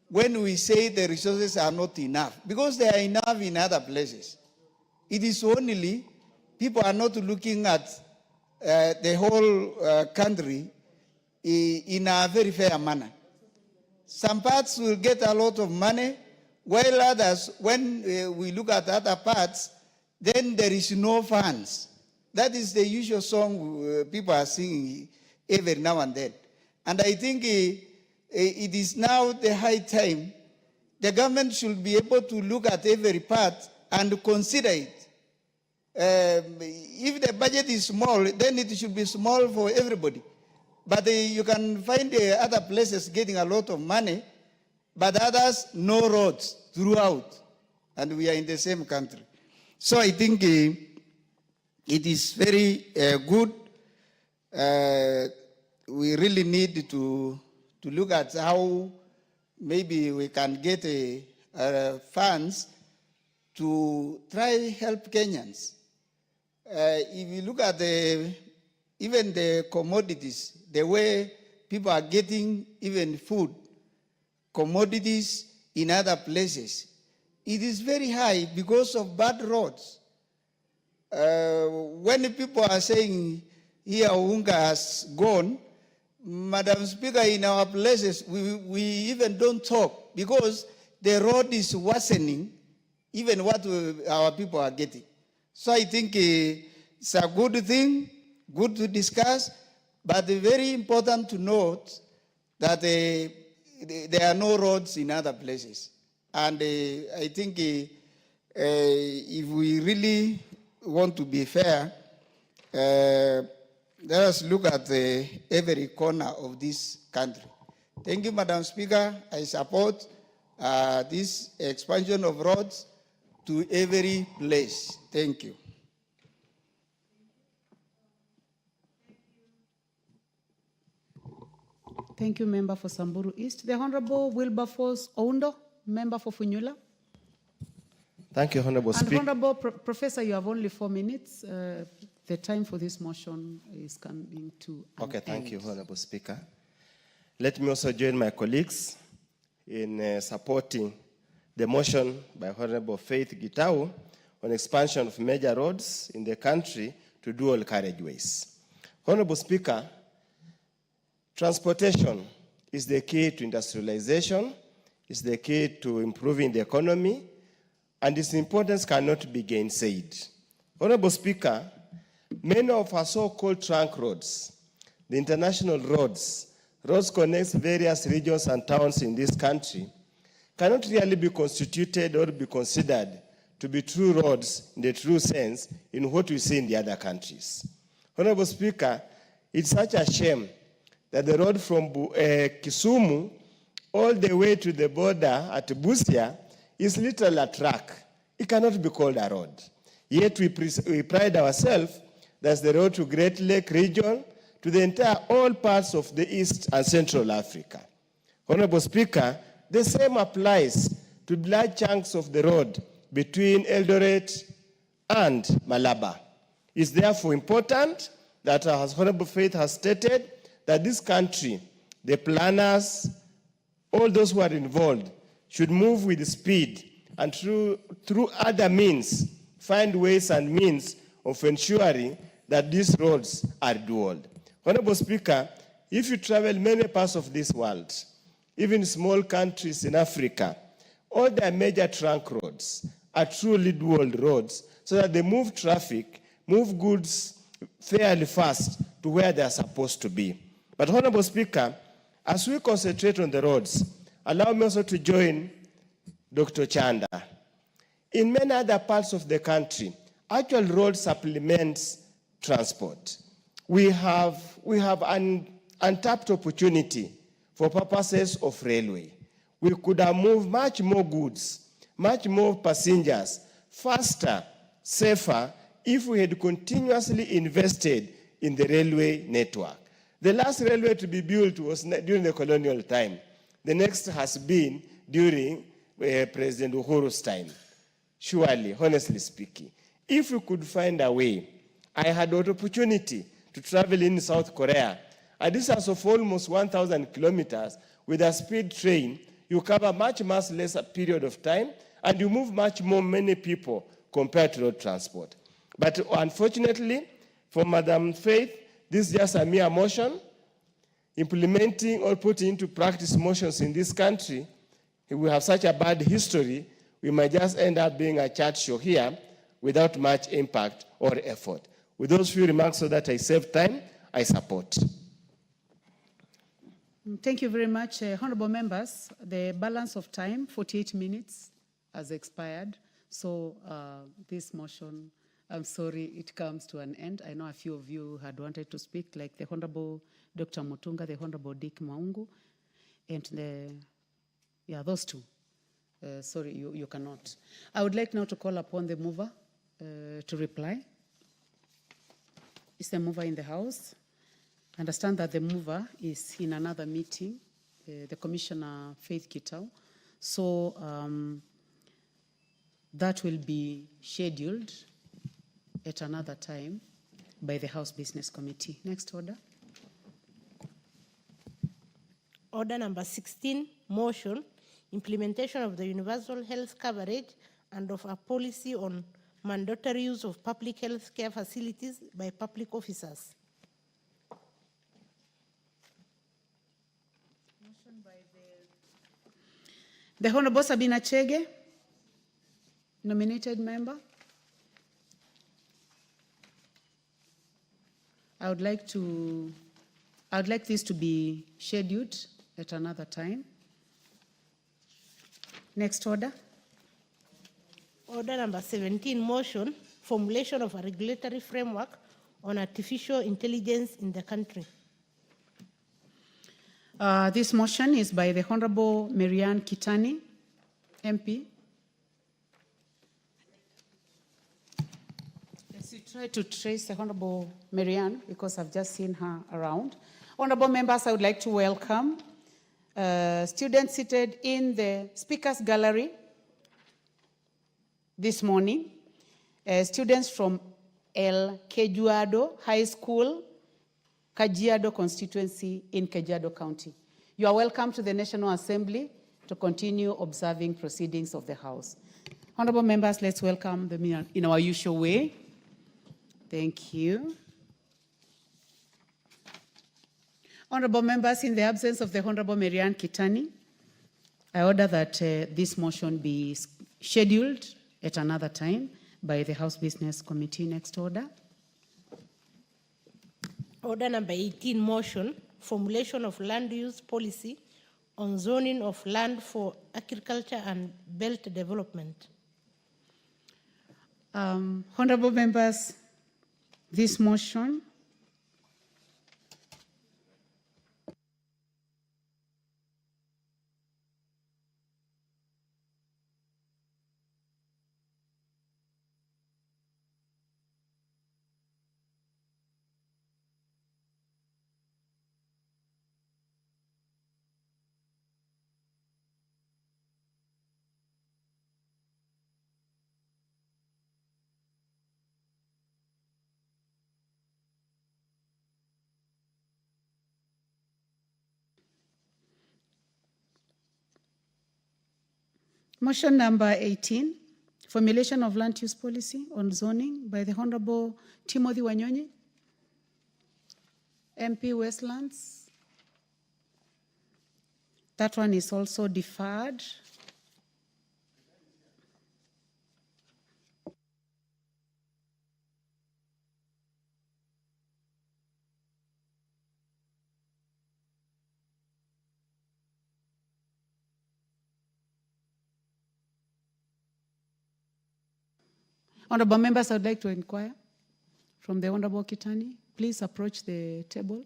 when we say the resources are not enough, because they are enough in other places. It is only people are not looking at the whole country in a very fair manner. Some parts will get a lot of money, while others, when we look at other parts, then there is no funds. That is the usual song people are singing every now and then. And I think it is now the high time the government should be able to look at every part and consider it. If the budget is small, then it should be small for everybody. But you can find other places getting a lot of money, but others no roads throughout, and we are in the same country. So I think it is very good. We really need to look at how maybe we can get funds to try help Kenyans. If you look at even the commodities, the way people are getting even food, commodities in other places, it is very high because of bad roads. When people are saying here Unga has gone, Madam Speaker, in our places, we even don't talk because the road is worsening even what our people are getting. So I think it's a good thing, good to discuss, but very important to note that there are no roads in other places. And I think if we really want to be fair, let us look at every corner of this country. Thank you, Madam Speaker. I support this expansion of roads to every place. Thank you. Thank you, Member for Samburu East. The Honorable Wilberforce Oundo, Member for Funyula. Thank you, Honorable Speaker. And Honorable Professor, you have only 4 minutes. The time for this motion is coming to an Okay, thank end. you, Honorable Speaker. Let me also join my colleagues in supporting the motion by Honorable Faith Gitau on expansion of major roads in the country to dual carriageways. Honorable Speaker, transportation is the key to industrialization, is the key to improving the economy, and its importance cannot be gainsaid. Honorable Speaker, many of our so-called trunk roads, the international roads connect various regions and towns in this country, cannot really be constituted or be considered to be true roads in the true sense in what we see in the other countries. Honorable Speaker, it's such a shame that the road from Kisumu all the way to the border at Busia is literally a track. It cannot be called a road. Yet we pride ourselves that's the road to Great Lake region, to the entire all parts of the East and Central Africa. Honorable Speaker, the same applies to large chunks of the road between Eldoret and Malaba. It's therefore important that, as Honorable Faith has stated, that this country, the planners, all those who are involved, should move with speed and through other means, find ways and means of ensuring that these roads are dual. Honorable Speaker, if you travel many parts of this world, even small countries in Africa, all their major trunk roads are truly dual roads so that they move traffic, move goods fairly fast to where they are supposed to be. But Honorable Speaker, as we concentrate on the roads, allow me also to join Dr. Chanda. In many other parts of the country, actual road supplements transport. We have an untapped opportunity for purposes of railway. We could have moved much more goods, much more passengers, faster, safer, if we had continuously invested in the railway network. The last railway to be built was during the colonial time. The next has been during President Uhuru's time. Surely, honestly speaking, if we could find a way, I had an opportunity to travel in South Korea, a distance of almost 1,000 kilometers with a speed train. You cover much less period of time, and you move much more many people compared to road transport. But unfortunately, for Madam Faith, this is just a mere motion. Implementing or putting into practice motions in this country, if we have such a bad history, we might just end up being a chat show here without much impact or effort. With those few remarks so that I save time, I support. Thank you very much, honorable members. The balance of time, 48 minutes, has expired. So this motion, I'm sorry, it comes to an end. I know a few of you had wanted to speak, like the Honorable Dr. Mutunga, the Honorable Dick Maungu, and those two. Sorry, you cannot. I would like now to call upon the mover to reply. Is the mover in the house? I understand that the mover is in another meeting, the Commissioner Faith Kitau. So that will be scheduled at another time by the House Business Committee. Next order. Order number 16, motion, implementation of the universal health coverage and of a policy on mandatory use of public health care facilities by public officers. Motion by the Honorable Sabina Chege, nominated member. I would like this to be scheduled at another time. Next order. Order number 17, motion, formulation of a regulatory framework on artificial intelligence in the country. This motion is by the Honorable Marianne Kitani, MP. Let's try to trace the Honorable Marianne because I've just seen her around. Honorable members, I would like to welcome students seated in the Speakers Gallery this morning, students from El Kejuado High School, Kajiado constituency in Kajiado County. You are welcome to the National Assembly to continue observing proceedings of the House. Honorable members, let's welcome them in our usual way. Thank you. Honorable members, in the absence of the Honorable Marianne Kitani, I order that this motion be scheduled at another time by the House Business Committee. Next order. Order number 18, motion, formulation of land use policy on zoning of land for agriculture and belt development. Honorable members, this motion motion number 18, formulation of land use policy on zoning by the Honorable Timothy Wanyonyi, MP Westlands. That one is also deferred. Honorable members, I would like to inquire from the Honorable Kitani. Please approach the table.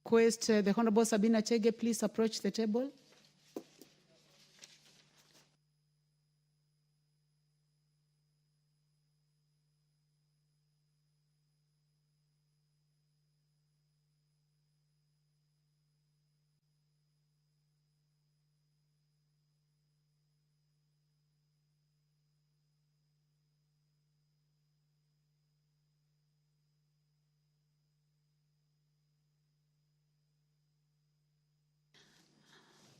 Request the Honorable Sabina Chege, please approach the table.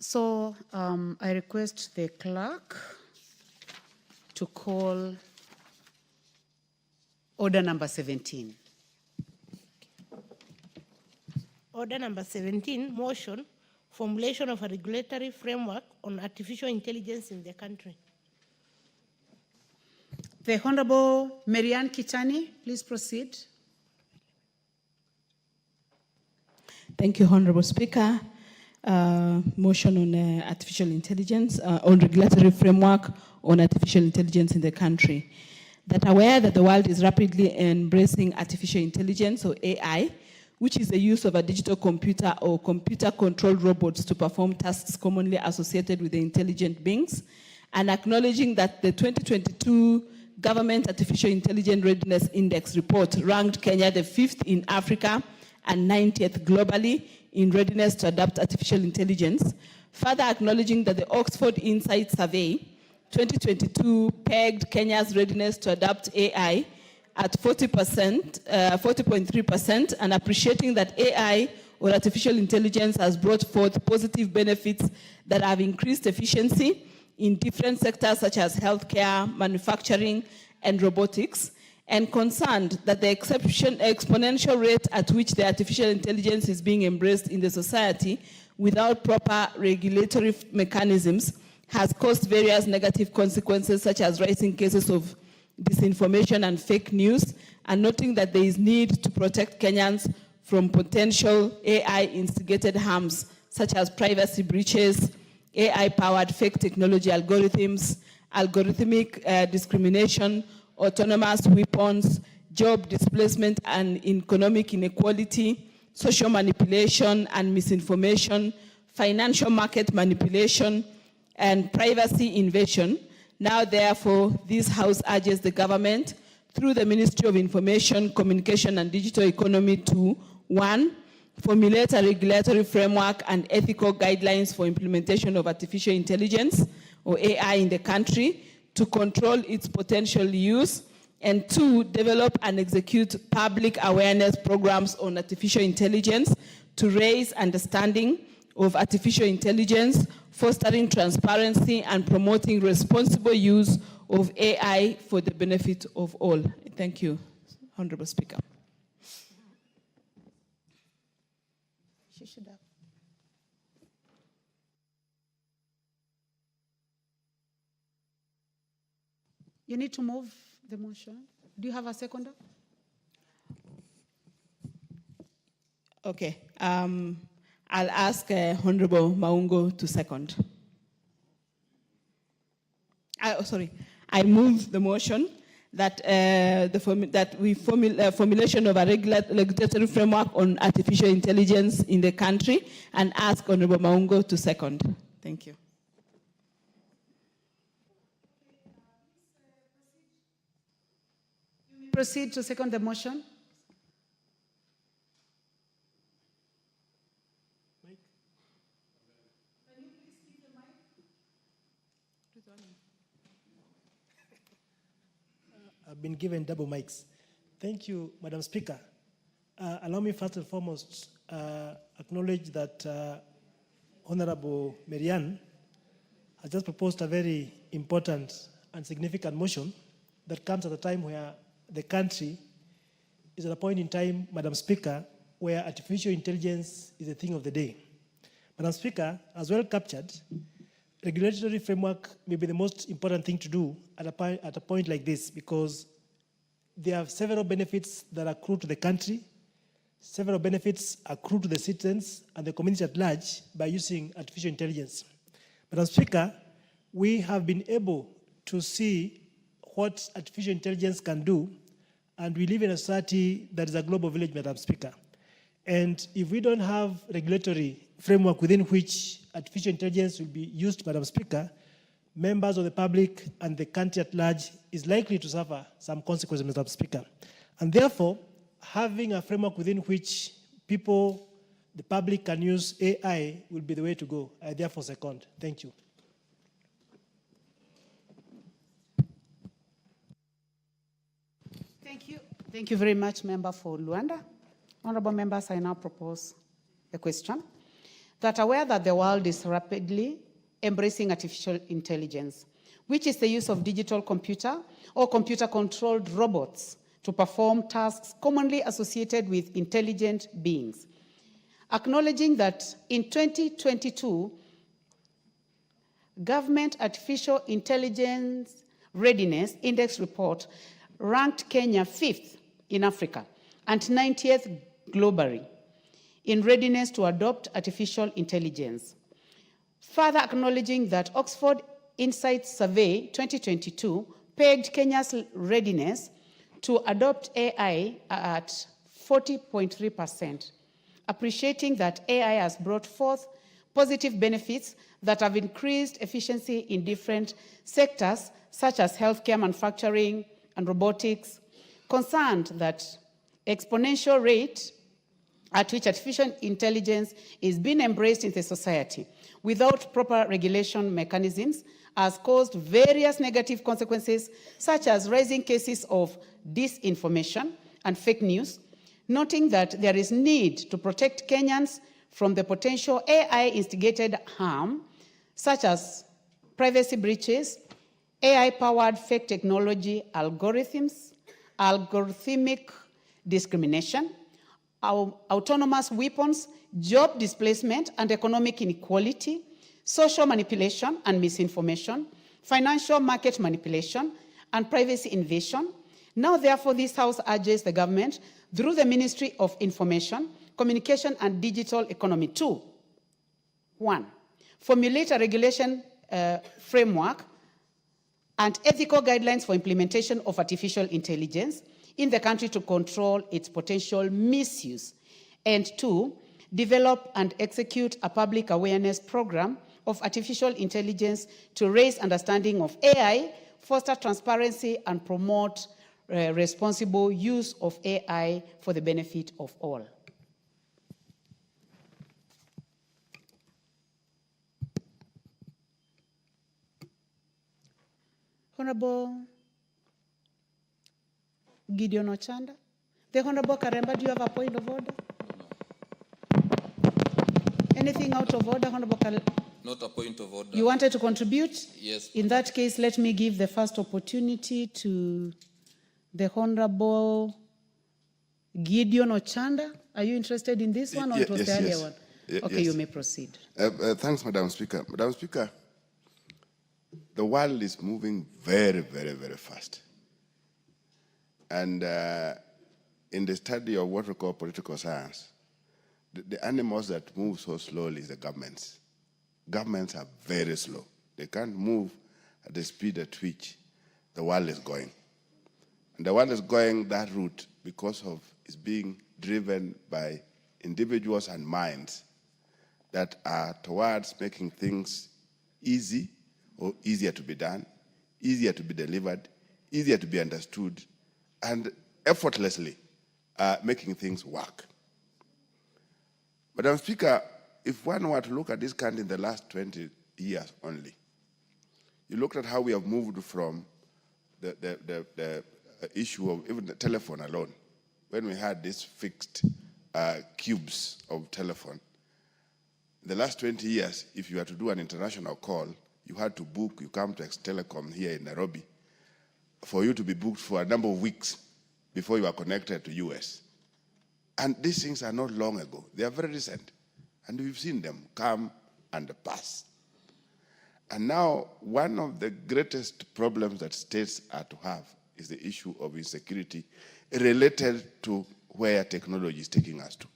So I request the clerk to call order number 17. Order number 17, motion, formulation of a regulatory framework on artificial intelligence in the country. The Honorable Marianne Kitani, please proceed. Thank you, Honorable Speaker. Motion on artificial intelligence, on regulatory framework on artificial intelligence in the country. That aware that the world is rapidly embracing artificial intelligence, or AI, which is the use of a digital computer or computer-controlled robots to perform tasks commonly associated with the intelligent beings, and acknowledging that the 2022 Government Artificial Intelligence Readiness Index report ranked Kenya the 5th in Africa and 90th globally in readiness to adopt artificial intelligence. Further acknowledging that the Oxford Insight Survey 2022 pegged Kenya's readiness to adopt AI at 40.3%, and appreciating that AI, or artificial intelligence, has brought forth positive benefits that have increased efficiency in different sectors such as healthcare, manufacturing, and robotics, and concerned that the exponential rate at which the artificial intelligence is being embraced in the society without proper regulatory mechanisms has caused various negative consequences, such as rising cases of disinformation and fake news, and noting that there is need to protect Kenyans from potential AI-instigated harms, such as privacy breaches, AI-powered fake technology algorithms, algorithmic discrimination, autonomous weapons, job displacement and economic inequality, social manipulation and misinformation, financial market manipulation, and privacy invasion. Now, therefore, this House urges the government, through the Ministry of Information, Communication and Digital Economy, to 1, formulate a regulatory framework and ethical guidelines for implementation of artificial intelligence, or AI, in the country to control its potential use, and 2, develop and execute public awareness programs on artificial intelligence to raise understanding of artificial intelligence, fostering transparency and promoting responsible use of AI for the benefit of all. Thank you, Honorable Speaker. You need to move the motion. Do you have a seconder? Okay. I'll ask Honorable Maungo to second. I move the motion that formulation of a regulatory framework on artificial intelligence in the country, and ask Honorable Maungo to second. Thank you. Proceed to second the motion. I've been given double mics. Thank you, Madam Speaker. Allow me first and foremost acknowledge that Honorable Marianne has just proposed a very important and significant motion that comes at a time where the country is at a point in time, Madam Speaker, where artificial intelligence is a thing of the day. Madam Speaker, as well captured, regulatory framework may be the most important thing to do at a point like this, because there are several benefits that accrue to the country, several benefits accrue to the citizens and the community at large by using artificial intelligence. Madam Speaker, we have been able to see what artificial intelligence can do, and we live in a society that is a global village, Madam Speaker. And if we don't have regulatory framework within which artificial intelligence will be used, Madam Speaker, members of the public and the country at large is likely to suffer some consequences, Madam Speaker. And therefore, having a framework within which people, the public, can use AI will be the way to go. I therefore second. Thank you. Thank you. Thank you very much, Member for Luanda. Honorable members, I now propose the question that are aware that the world is rapidly embracing artificial intelligence, which is the use of digital computer or computer-controlled robots to perform tasks commonly associated with intelligent beings. Acknowledging that in 2022, Government Artificial Intelligence Readiness Index report ranked Kenya 5th in Africa and 90th globally in readiness to adopt artificial intelligence. Further acknowledging that Oxford Insights Survey 2022 pegged Kenya's readiness to adopt AI at 40.3%, appreciating that AI has brought forth positive benefits that have increased efficiency in different sectors such as healthcare, manufacturing, and robotics, concerned that exponential rate at which artificial intelligence is being embraced in the society without proper regulation mechanisms has caused various negative consequences, such as rising cases of disinformation and fake news, noting that there is need to protect Kenyans from the potential AI-instigated harm, such as privacy breaches, AI-powered fake technology algorithms, algorithmic discrimination, autonomous weapons, job displacement and economic inequality, social manipulation and misinformation, financial market manipulation, and privacy invasion. Now, therefore, this House urges the government, through the Ministry of Information, Communication and Digital Economy to, 1, formulate a regulation framework and ethical guidelines for implementation of artificial intelligence in the country to control its potential misuse, and 2, develop and execute a public awareness program of artificial intelligence to raise understanding of AI, foster transparency, and promote responsible use of AI for the benefit of all. Honorable Gideon Ochanda. The Honorable Karemba, do you have a point of order? Anything out of order, Honorable Karemba? Not a point of order. You wanted to contribute? Yes. In that case, let me give the first opportunity to the Honorable Gideon Ochanda. Are you interested in this one, or it was the earlier one? Okay, yes. you may proceed. Thanks, Madam Speaker. Madam Speaker, the world is moving very, very, very fast. And in the study of what we call political science, the animals that move so slowly is the governments. Governments are very slow. They can't move at the speed at which the world is going. And the world is going that route because of it's being driven by individuals and minds that are towards making things easy or easier to be done, easier to be delivered, easier to be understood, and effortlessly making things work. Madam Speaker, if one were to look at this country in the last 20 years only, you looked at how we have moved from the issue of even the telephone alone, when we had these fixed cubes of telephone. In the last 20 years, if you had to do an international call, you had to book, you come to Telecom here in Nairobi, for you to be booked for a number of weeks before you are connected to US. And these things are not long ago. They are very recent. And we've seen them come and pass. And now, one of the greatest problems that states are to have is the issue of insecurity related to where technology is taking us to.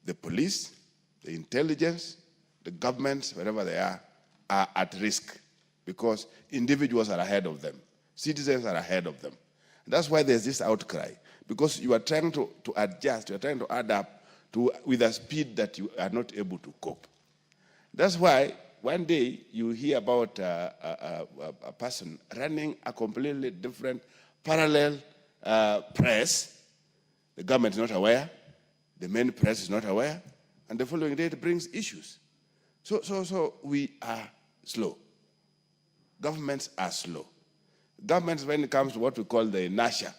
The police, the intelligence, the governments, wherever they are at risk because individuals are ahead of them. Citizens are ahead of them. And that's why there's this outcry, because you are trying to adjust, you are trying to add up with a speed that you are not able to cope. That's why one day you hear about a person running a completely different parallel press. The government is not aware, the main press is not aware, and the following day it brings issues. So we are slow. Governments are slow. Governments, when it comes to what we call the inertia,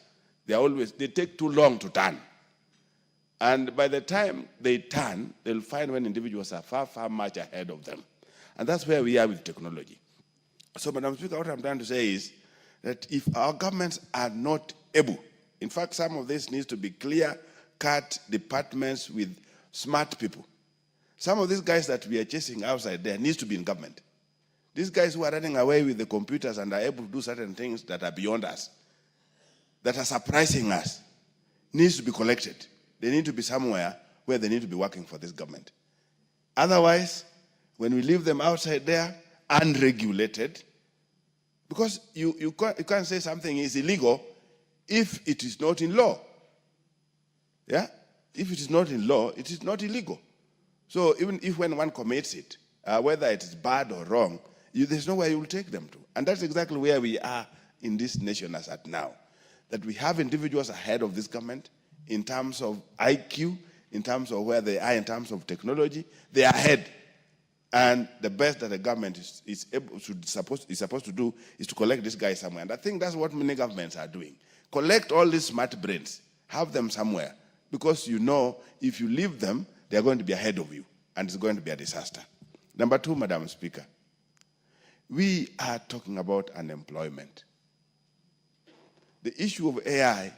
they take too long to turn. And by the time they turn, they'll find when individuals are far, far much ahead of them. And that's where we are with technology. So, Madam Speaker, what I'm trying to say is that if our governments are not able, in fact, some of this needs to be clear-cut departments with smart people. Some of these guys that we are chasing outside there needs to be in government. These guys who are running away with the computers and are able to do certain things that are beyond us, that are surprising us, needs to be collected. They need to be somewhere where they need to be working for this government. Otherwise, when we leave them outside there, unregulated, because you can't say something is illegal if it is not in law. Yeah? If it is not in law, it is not illegal. So even if when one commits it, whether it is bad or wrong, there's nowhere you will take them to. And that's exactly where we are in this nation as at now. That we have individuals ahead of this government in terms of IQ, in terms of where they are, in terms of technology, they are ahead. And the best that the government is supposed to do is to collect these guys somewhere. And I think that's what many governments are doing. Collect all these smart brains, have them somewhere, because you know if you leave them, they're going to be ahead of you, and it's going to be a disaster. Number two, Madam Speaker, we are talking about unemployment. The issue of AI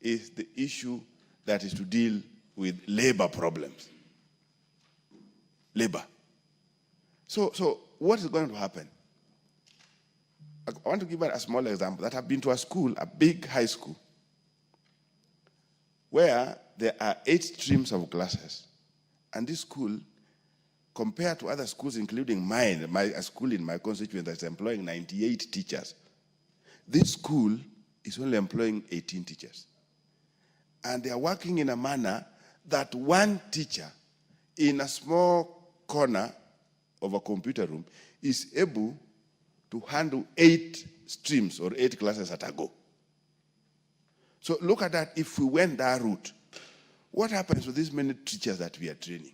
is the issue that is to deal with labor problems. Labor. So what is going to happen? I want to give a small example that I've been to a school, a big high school, where there are 8 streams of classes. And this school, compared to other schools, including mine, a school in my constituency that's employing 98 teachers, this school is only employing 18 teachers. And they are working in a manner that one teacher in a small corner of a computer room is able to handle 8 streams or 8 classes at a go. So look at that. If we went that route, what happens to these many teachers that we are training?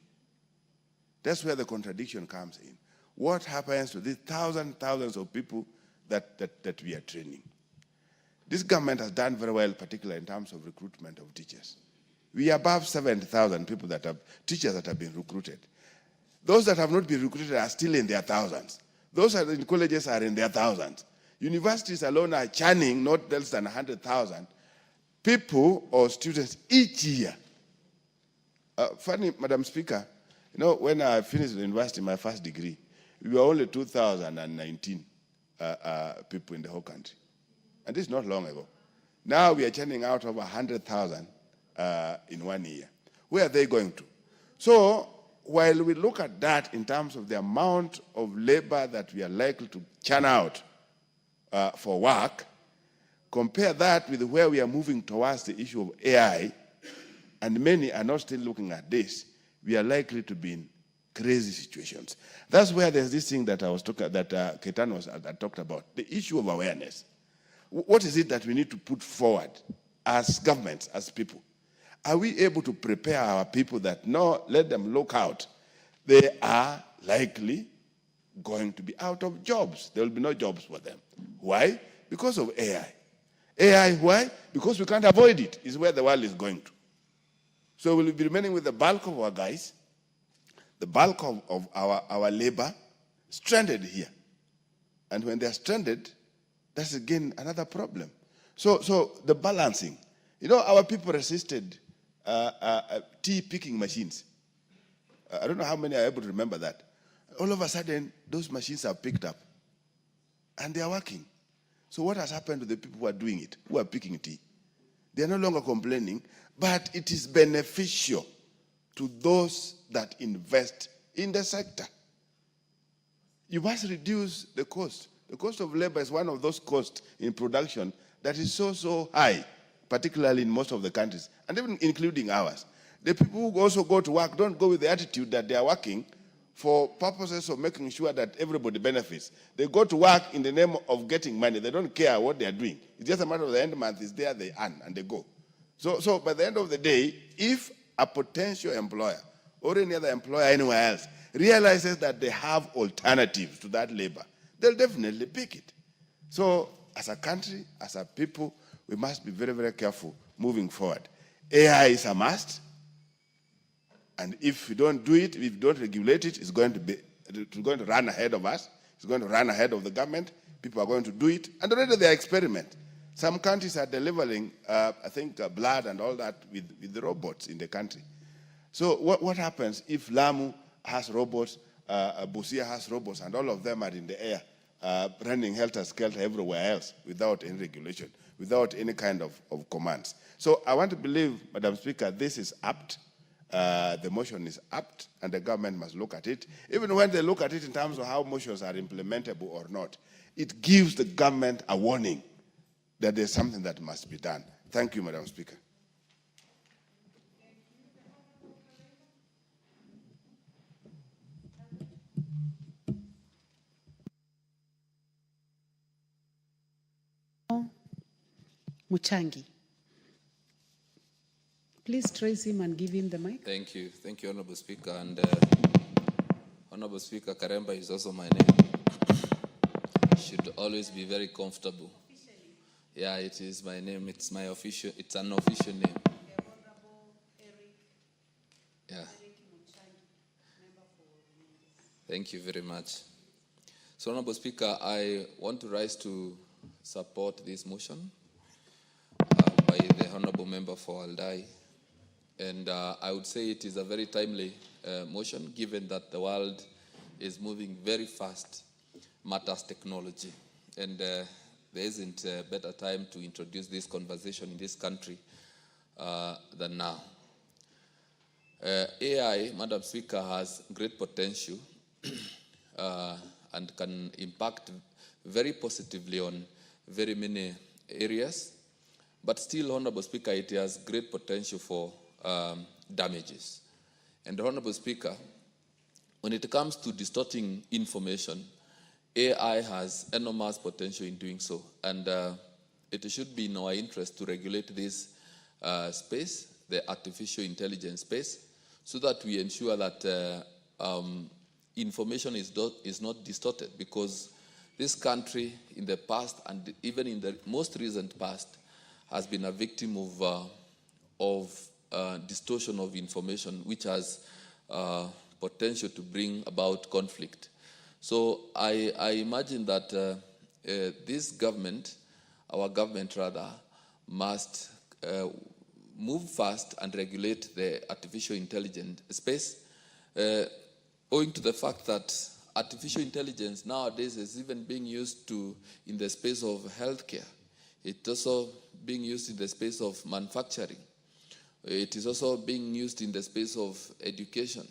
That's where the contradiction comes in. What happens to these thousands of people that we are training? This government has done very well, particularly in terms of recruitment of teachers. We are above 70,000 people teachers that have been recruited. Those that have not been recruited are still in their thousands. Those that are in colleges are in their thousands. Universities alone are churning not less than 100,000 people or students each year. Funny, Madam Speaker, you know, when I finished the university, my first degree, we were only 2,019 people in the whole country. And this is not long ago. Now we are churning out over 100,000 in 1 year. Where are they going to? So while we look at that in terms of the amount of labor that we are likely to churn out for work, compare that with where we are moving towards the issue of AI, and many are not still looking at this, we are likely to be in crazy situations. That's where there's this thing that I was talking that Ketan talked about, the issue of awareness. What is it that we need to put forward as governments, as people? Are we able to prepare our people that, no, let them look out? They are likely going to be out of jobs. There will be no jobs for them. Why? Because of AI. AI, why? Because we can't avoid it, is where the world is going to. So we'll be remaining with the bulk of our guys, the bulk of our labor, stranded here. And when they're stranded, that's again another problem. So the balancing. You know, our people resisted tea picking machines. I don't know how many are able to remember that. All of a sudden, those machines are picked up. And they are working. So what has happened to the people who are doing it, who are picking tea? They are no longer complaining, but it is beneficial to those that invest in the sector. You must reduce the cost. The cost of labor is one of those costs in production that is so high, particularly in most of the countries, and even including ours. The people who also go to work don't go with the attitude that they are working for purposes of making sure that everybody benefits. They go to work in the name of getting money. They don't care what they are doing. It's just a matter of the end month is there, they earn, and they go. So by the end of the day, if a potential employer or any other employer anywhere else realizes that they have alternatives to that labor, they'll definitely pick it. So as a country, as a people, we must be very, very careful moving forward. AI is a must. And if we don't do it, if we don't regulate it, it's going to run ahead of us. It's going to run ahead of the government. People are going to do it. And already they are experimenting. Some countries are delivering, I think, blood and all that with the robots in the country. So what happens if Lamu has robots, Busia has robots, and all of them are in the air, running helter-skelter everywhere else without any regulation, without any kind of commands? So I want to believe, Madam Speaker, this is apt. The motion is apt, and the government must look at it. Even when they look at it in terms of how motions are implementable or not, it gives the government a warning that there's something that must be done. Thank you, Madam Speaker. Muchangi. Please trace him and give him the mic. Thank you, Honorable Speaker. And Honorable Speaker, Karemba is also my name. Should always be very comfortable. Yeah, it is my name. It's my official. It's an official name. Yeah. Thank you very much. So, Honorable Speaker, I want to rise to support this motion by the Honorable Member for Aldai. And I would say it is a very timely motion, given that the world is moving very fast, matters technology. And there isn't a better time to introduce this conversation in this country than now. AI, Madam Speaker, has great potential and can impact very positively on very many areas. But still, Honorable Speaker, it has great potential for damages. And Honorable Speaker, when it comes to distorting information, AI has enormous potential in doing so. And it should be in our interest to regulate this space, the artificial intelligence space, so that we ensure that information is not distorted, because this country in the past, and even in the most recent past, has been a victim of distortion of information, which has potential to bring about conflict. So I imagine that this government, our government rather, must move fast and regulate the artificial intelligence space, owing to the fact that artificial intelligence nowadays is even being used in the space of healthcare. It's also being used in the space of manufacturing. It is also being used in the space of education.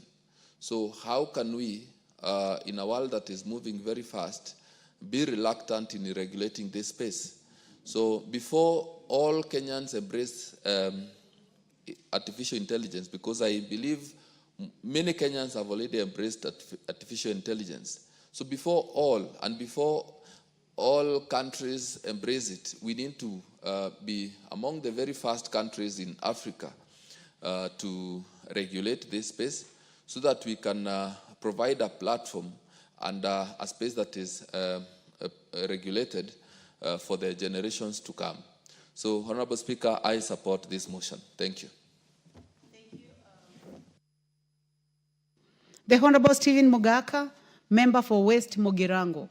So how can we, in a world that is moving very fast, be reluctant in regulating this space? So before all Kenyans embrace artificial intelligence, because I believe many Kenyans have already embraced artificial intelligence. So before all countries embrace it, we need to be among the very first countries in Africa to regulate this space, so that we can provide a platform and a space that is regulated for the generations to come. So, Honorable Speaker, I support this motion. Thank you. Thank you. The Honorable Stephen Mogaka, Member for West Mogirango.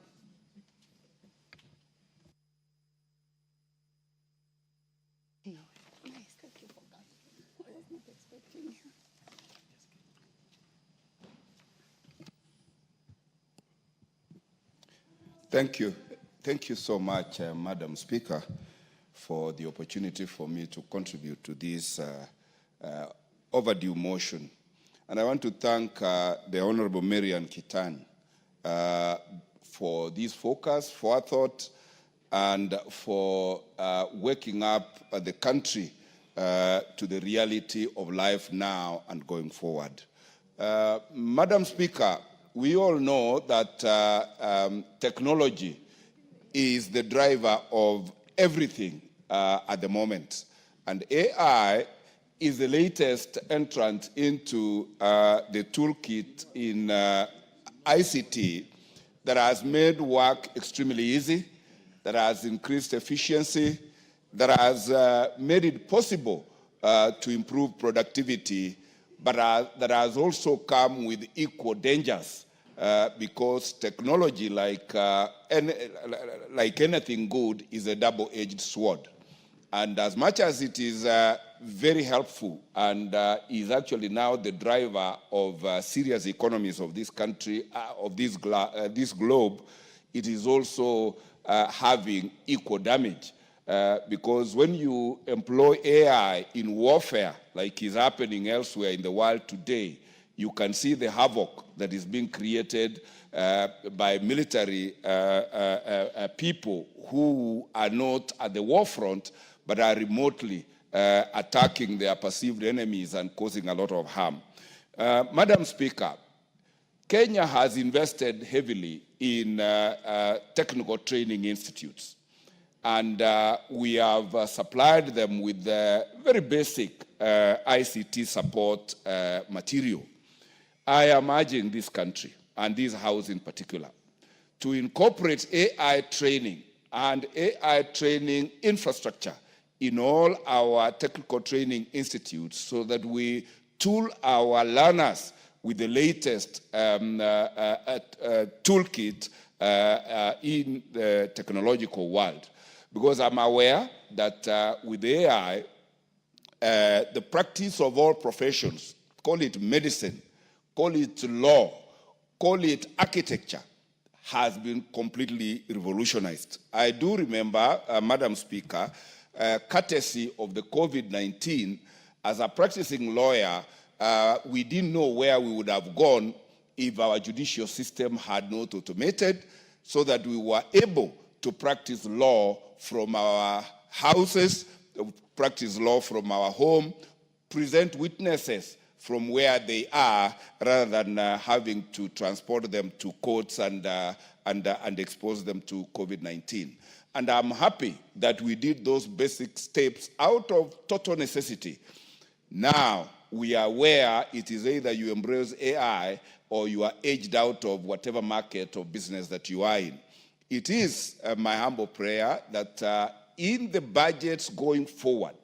Thank you. Thank you so much, Madam Speaker, for the opportunity for me to contribute to this overdue motion. And I want to thank the Honorable Marian Kitani for this focus, forethought, and for waking up the country to the reality of life now and going forward. Madam Speaker, we all know that technology is the driver of everything at the moment. And AI is the latest entrant into the toolkit in ICT that has made work extremely easy, that has increased efficiency, that has made it possible to improve productivity, but that has also come with equal dangers because technology, like anything good, is a double-edged sword. And as much as it is very helpful and is actually now the driver of serious economies of this country, of this globe, it is also having equal damage. Because when you employ AI in warfare, like is happening elsewhere in the world today, you can see the havoc that is being created by military people who are not at the war front, but are remotely attacking their perceived enemies and causing a lot of harm. Madam Speaker, Kenya has invested heavily in technical training institutes. And we have supplied them with very basic ICT support material. I am urging this country, and this House in particular, to incorporate AI training and AI training infrastructure in all our technical training institutes so that we tool our learners with the latest toolkit in the technological world. Because I'm aware that with AI, the practice of all professions, call it medicine, call it law, call it architecture, has been completely revolutionized. I do remember, Madam Speaker, courtesy of the COVID-19, as a practicing lawyer, we didn't know where we would have gone if our judicial system had not automated, so that we were able to practice law from our houses, practice law from our home, present witnesses from where they are, rather than having to transport them to courts and expose them to COVID-19. And I'm happy that we did those basic steps out of total necessity. Now we are where it is either you embrace AI or you are edged out of whatever market or business that you are in. It is my humble prayer that in the budgets going forward,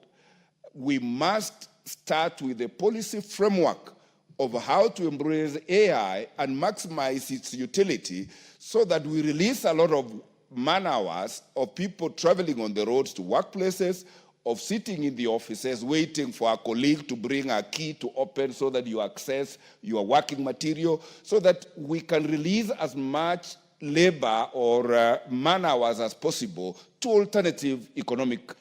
we must start with a policy framework of how to embrace AI and maximize its utility so that we release a lot of man-hours of people traveling on the roads to workplaces, of sitting in the offices waiting for a colleague to bring a key to open so that you access your working material, so that we can release as much labor or man-hours as possible to alternative economic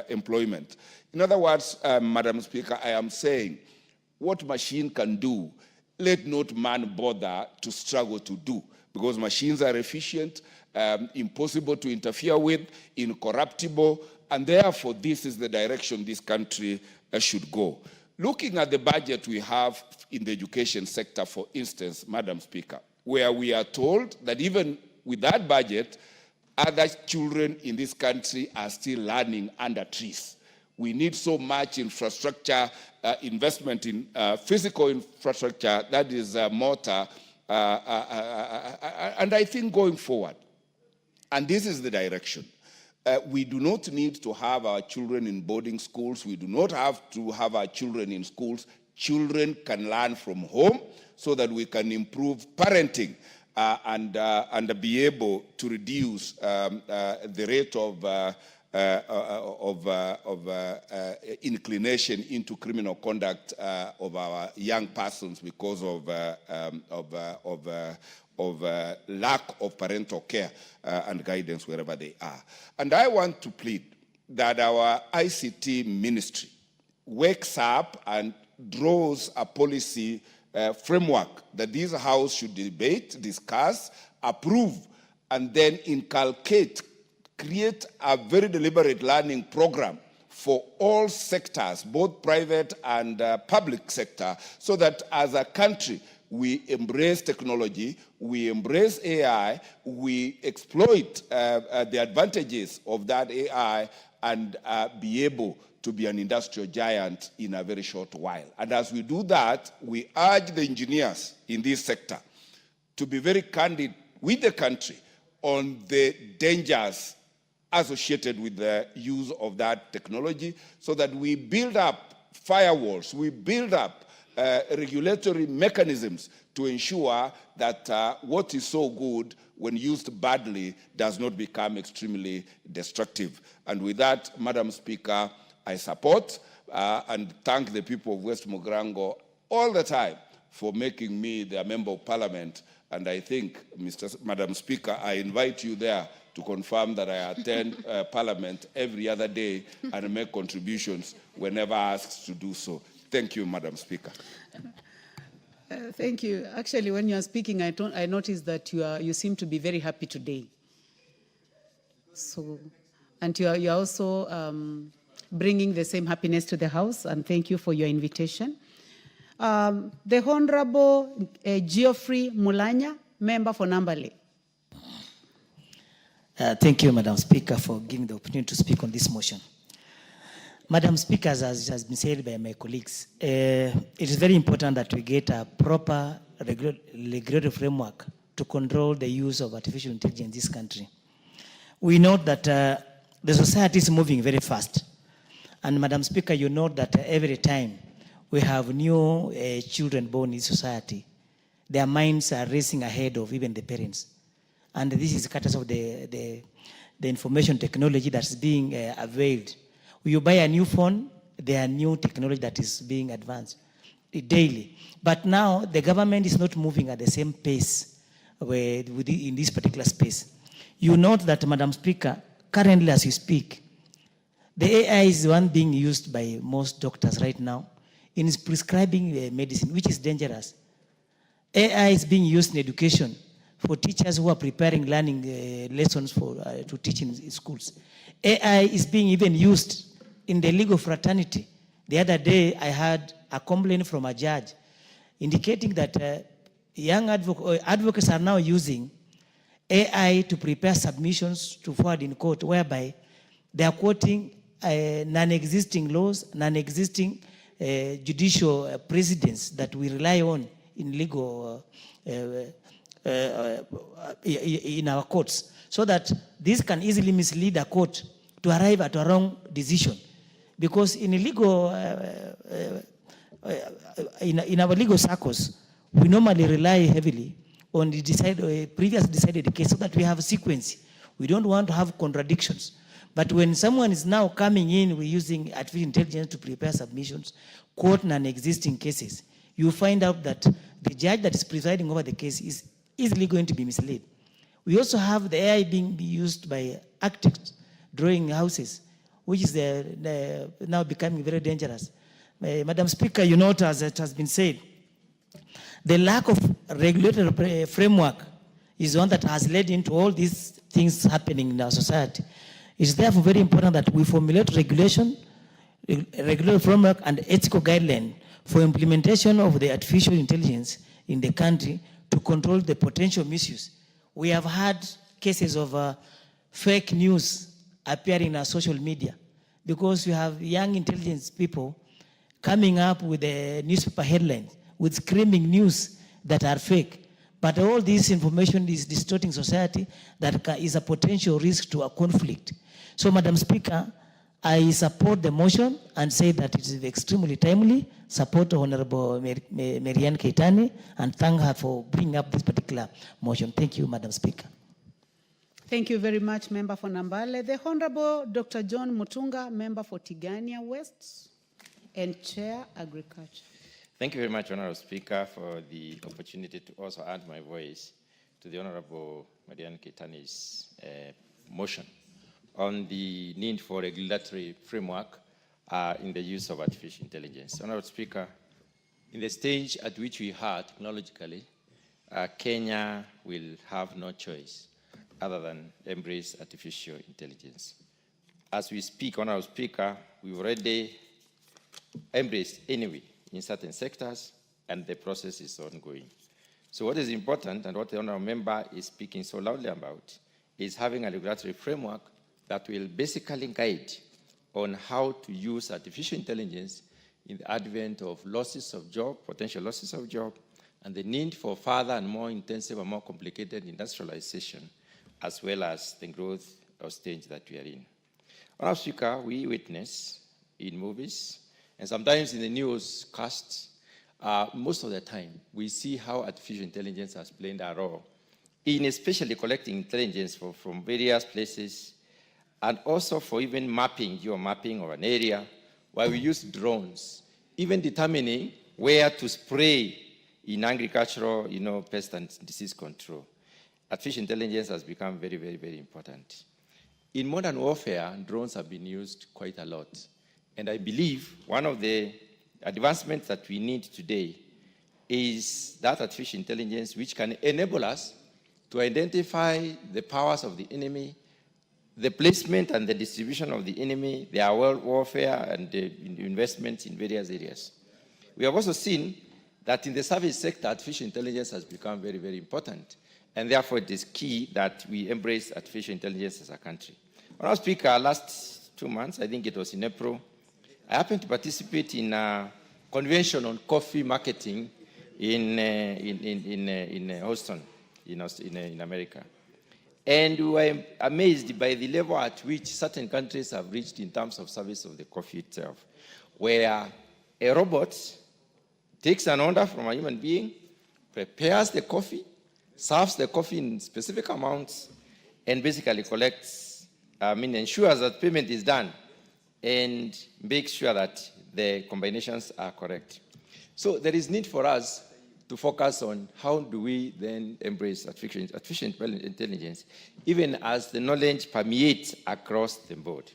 employment. In other words, Madam Speaker, I am saying what machine can do, let not man bother to struggle to do, because machines are efficient, impossible to interfere with, incorruptible, and therefore this is the direction this country should go. Looking at the budget we have in the education sector, for instance, Madam Speaker, where we are told that even with that budget, other children in this country are still learning under trees. We need so much infrastructure, investment in physical infrastructure, that is mortar, and I think going forward, and this is the direction, we do not need to have our children in boarding schools. We do not have to have our children in schools. Children can learn from home so that we can improve parenting and be able to reduce the rate of inclination into criminal conduct of our young persons because of lack of parental care and guidance wherever they are. And I want to plead that our ICT ministry wakes up and draws a policy framework that this House should debate, discuss, approve, and then inculcate, create a very deliberate learning program for all sectors, both private and public sector, so that as a country, we embrace technology, we embrace AI, we exploit the advantages of that AI and be able to be an industrial giant in a very short while. And as we do that, we urge the engineers in this sector to be very candid with the country on the dangers associated with the use of that technology so that we build up firewalls, we build up regulatory mechanisms to ensure that what is so good when used badly does not become extremely destructive. And with that, Madam Speaker, I support and thank the people of West Mogrango all the time for making me their Member of Parliament. And I think, Madam Speaker, I invite you there to confirm that I attend Parliament every other day and make contributions whenever asked to do so. Thank you, Madam Speaker. Thank you. Actually, when you are speaking, I noticed that you seem to be very happy today. So, and you are also bringing the same happiness to the House, and thank you for your invitation. The Honorable Geoffrey Mulanya, member for Nambale. Thank you, Madam Speaker, for giving the opportunity to speak on this motion. Madam Speaker, as has been said by my colleagues, it is very important that we get a proper regulatory framework to control the use of artificial intelligence in this country. We know that the society is moving very fast. And Madam Speaker, you know that every time we have new children born in society, their minds are racing ahead of even the parents. And this is courtesy of the information technology that's being availed. When you buy a new phone, there are new technology that is being advanced daily. But now the government is not moving at the same pace in this particular space. You note that, Madam Speaker, currently as you speak, the AI is the one being used by most doctors right now in prescribing medicine, which is dangerous. AI is being used in education for teachers who are preparing learning lessons to teach in schools. AI is being even used in the legal fraternity. The other day, I had a complaint from a judge indicating that young advocates are now using AI to prepare submissions to forward in court, whereby they are quoting non-existing laws, non-existing judicial precedents that we rely on in legal, in our courts, so that this can easily mislead a court to arrive at a wrong decision. Because in legal, in our legal circles, we normally rely heavily on the previous decided case so that we have a sequence. We don't want to have contradictions. But when someone is now coming in, we're using artificial intelligence to prepare submissions, quote non-existing cases, you find out that the judge that is presiding over the case is easily going to be misled. We also have the AI being used by architects drawing houses, which is now becoming very dangerous. Madam Speaker, you note, as it has been said, the lack of regulatory framework is one that has led into all these things happening in our society. It's therefore very important that we formulate regulatory framework and ethical guidelines for implementation of the artificial intelligence in the country to control the potential misuse. We have had cases of fake news appearing in our social media because we have young intelligence people coming up with the newspaper headlines with screaming news that are fake. But all this information is distorting society that is a potential risk to a conflict. So, Madam Speaker, I support the motion and say that it is extremely timely. Support Honorable Marianne Keitany and thank her for bringing up this particular motion. Thank you, Madam Speaker. Thank you very much, Member for Nambale. The Honorable Dr. John Mutunga, Member for Tigania West and Chair Agriculture. Thank you very much, Honorable Speaker, for the opportunity to also add my voice to the Honorable Marianne Keitany's motion on the need for regulatory framework in the use of artificial intelligence. Honorable Speaker, in the stage at which we are technologically, Kenya will have no choice other than embrace artificial intelligence. As we speak, Honorable Speaker, we've already embraced anyway in certain sectors, and the process is ongoing. So what is important, and what the Honourable Member is speaking so loudly about, is having a regulatory framework that will basically guide on how to use artificial intelligence in the advent of losses of job, potential losses of job, and the need for further and more intensive and more complicated industrialization, as well as the growth stage that we are in. Honorable Speaker, we witness in movies and sometimes in the newscasts, most of the time, we see how artificial intelligence has played a role in especially collecting intelligence from various places, and also for even mapping, geomapping of an area, where we use drones, even determining where to spray in agricultural, pest and disease control. Artificial intelligence has become very, very, very important. In modern warfare, drones have been used quite a lot. And I believe one of the advancements that we need today is that artificial intelligence which can enable us to identify the powers of the enemy, the placement and the distribution of the enemy, their warfare and the investments in various areas. We have also seen that in the service sector, artificial intelligence has become very, very important. And therefore, it is key that we embrace artificial intelligence as a country. Honorable Speaker, last 2 months, I think it was in April, I happened to participate in a convention on coffee marketing in Houston, in America. And we were amazed by the level at which certain countries have reached in terms of service of the coffee itself, where a robot takes an order from a human being, prepares the coffee, serves the coffee in specific amounts, and basically ensures that payment is done and makes sure that the combinations are correct. So there is need for us to focus on how do we then embrace artificial intelligence, even as the knowledge permeates across the board.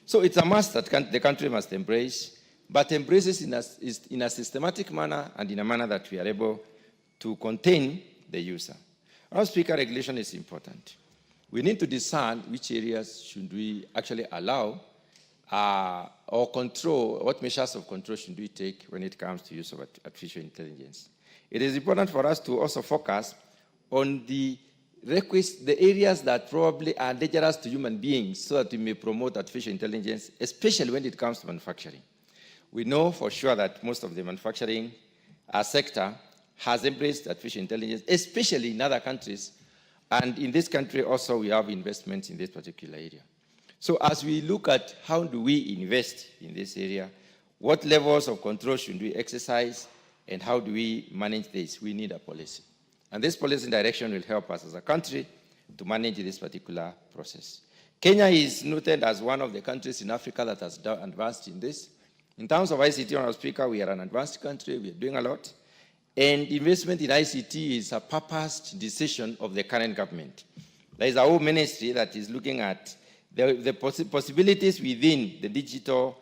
So it's a must that the country must embrace, but embrace it in a systematic manner and in a manner that we are able to contain the user. Our Speaker, regulation is important. We need to discern which areas should we actually allow or control, what measures of control should we take when it comes to use of artificial intelligence. It is important for us to also focus on the areas that probably are dangerous to human beings so that we may promote artificial intelligence, especially when it comes to manufacturing. We know for sure that most of the manufacturing sector has embraced artificial intelligence, especially in other countries. And in this country also, we have investments in this particular area. So as we look at how do we invest in this area, what levels of control should we exercise, and how do we manage this? We need a policy. And this policy direction will help us as a country to manage this particular process. Kenya is noted as one of the countries in Africa that has advanced in this. In terms of ICT, Honorable Speaker, we are an advanced country. We are doing a lot. And investment in ICT is a purposed decision of the current government. There is a whole ministry that is looking at the possibilities within the digital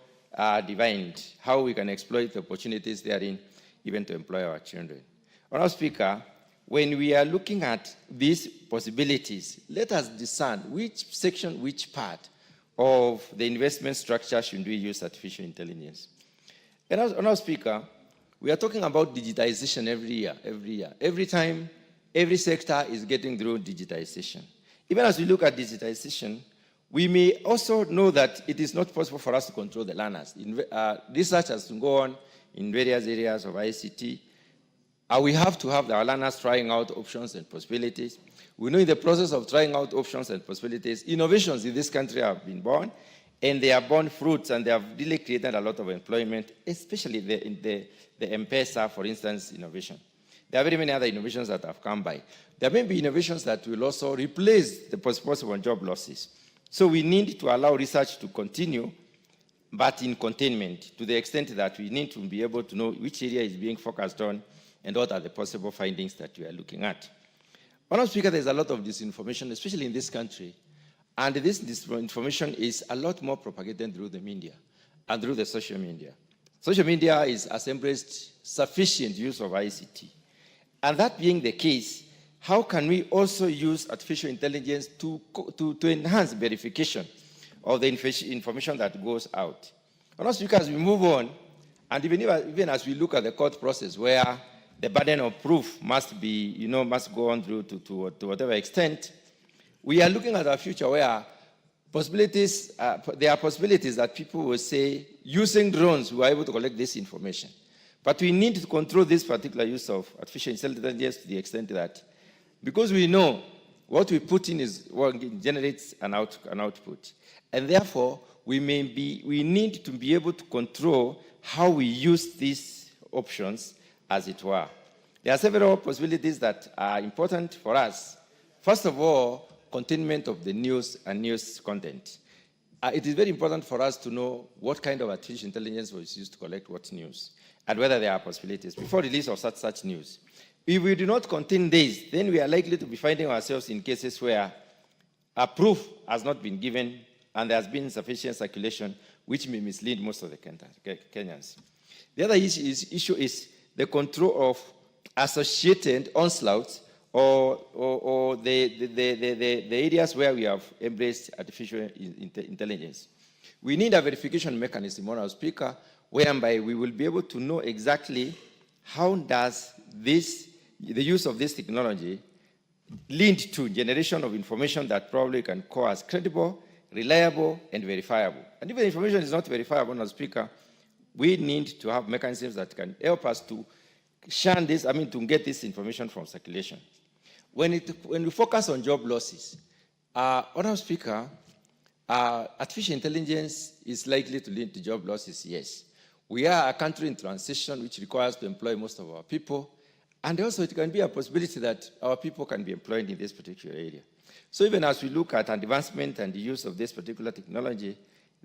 divide, how we can exploit the opportunities therein, even to employ our children. Honorable Speaker, when we are looking at these possibilities, let us discern which section, which part of the investment structure should we use artificial intelligence. And Honorable Speaker, we are talking about digitization every year. Every time, every sector is getting through digitization. Even as we look at digitization, we may also know that it is not possible for us to control the learners. Research has to go on in various areas of ICT. We have to have our learners trying out options and possibilities. We know in the process of trying out options and possibilities, innovations in this country have been born, and they are born fruits, and they have really created a lot of employment, especially in the M-Pesa, for instance, innovation. There are very many other innovations that have come by. There may be innovations that will also replace the possible job losses. So we need to allow research to continue, but in containment, to the extent that we need to be able to know which area is being focused on and what are the possible findings that we are looking at. Honorable Speaker, there's a lot of disinformation, especially in this country, and this disinformation is a lot more propagated through the media and through the social media. Social media has embraced sufficient use of ICT. And that being the case, how can we also use artificial intelligence to enhance verification of the information that goes out? Honorable Speaker, as we move on, and even as we look at the court process where the burden of proof must be, must go on through to whatever extent, we are looking at a future where there are possibilities that people will say, using drones, we are able to collect this information. But we need to control this particular use of artificial intelligence to the extent that, because we know what we put in is what generates an output. And therefore, we need to be able to control how we use these options, as it were. There are several possibilities that are important for us. First of all, containment of the news and news content. It is very important for us to know what kind of artificial intelligence was used to collect what news, and whether there are possibilities before release of such news. If we do not contain this, then we are likely to be finding ourselves in cases where a proof has not been given and there has been sufficient circulation, which may mislead most of the Kenyans. The other issue is the control of associated onslaughts or the areas where we have embraced artificial intelligence. We need a verification mechanism, Honourable Speaker, whereby we will be able to know exactly how does the use of this technology lead to generation of information that probably can call as credible, reliable, and verifiable. And if the information is not verifiable, Honourable Speaker, we need to have mechanisms that can help us to shun this, to get this information from circulation. When we focus on job losses, Honourable Speaker, artificial intelligence is likely to lead to job losses, yes. We are a country in transition which requires to employ most of our people, and also it can be a possibility that our people can be employed in this particular area. So even as we look at advancement and the use of this particular technology,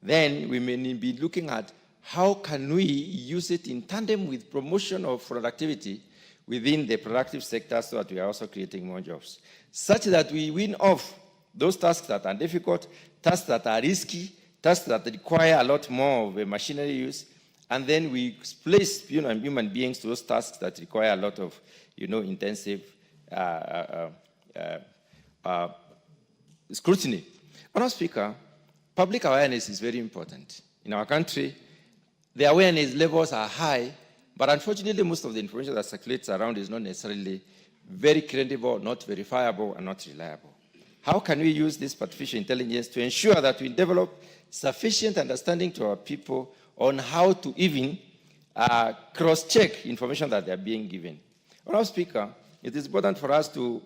then we may be looking at how can we use it in tandem with promotion of productivity within the productive sector so that we are also creating more jobs, such that we win off those tasks that are difficult, tasks that are risky, tasks that require a lot more of machinery use, and then we place human beings to those tasks that require a lot of intensive scrutiny. Honourable Speaker, public awareness is very important. In our country, the awareness levels are high, but unfortunately, most of the information that circulates around is not necessarily very credible, not verifiable, and not reliable. How can we use this artificial intelligence to ensure that we develop sufficient understanding to our people on how to even cross-check information that they are being given? Honourable Speaker, it is important for us to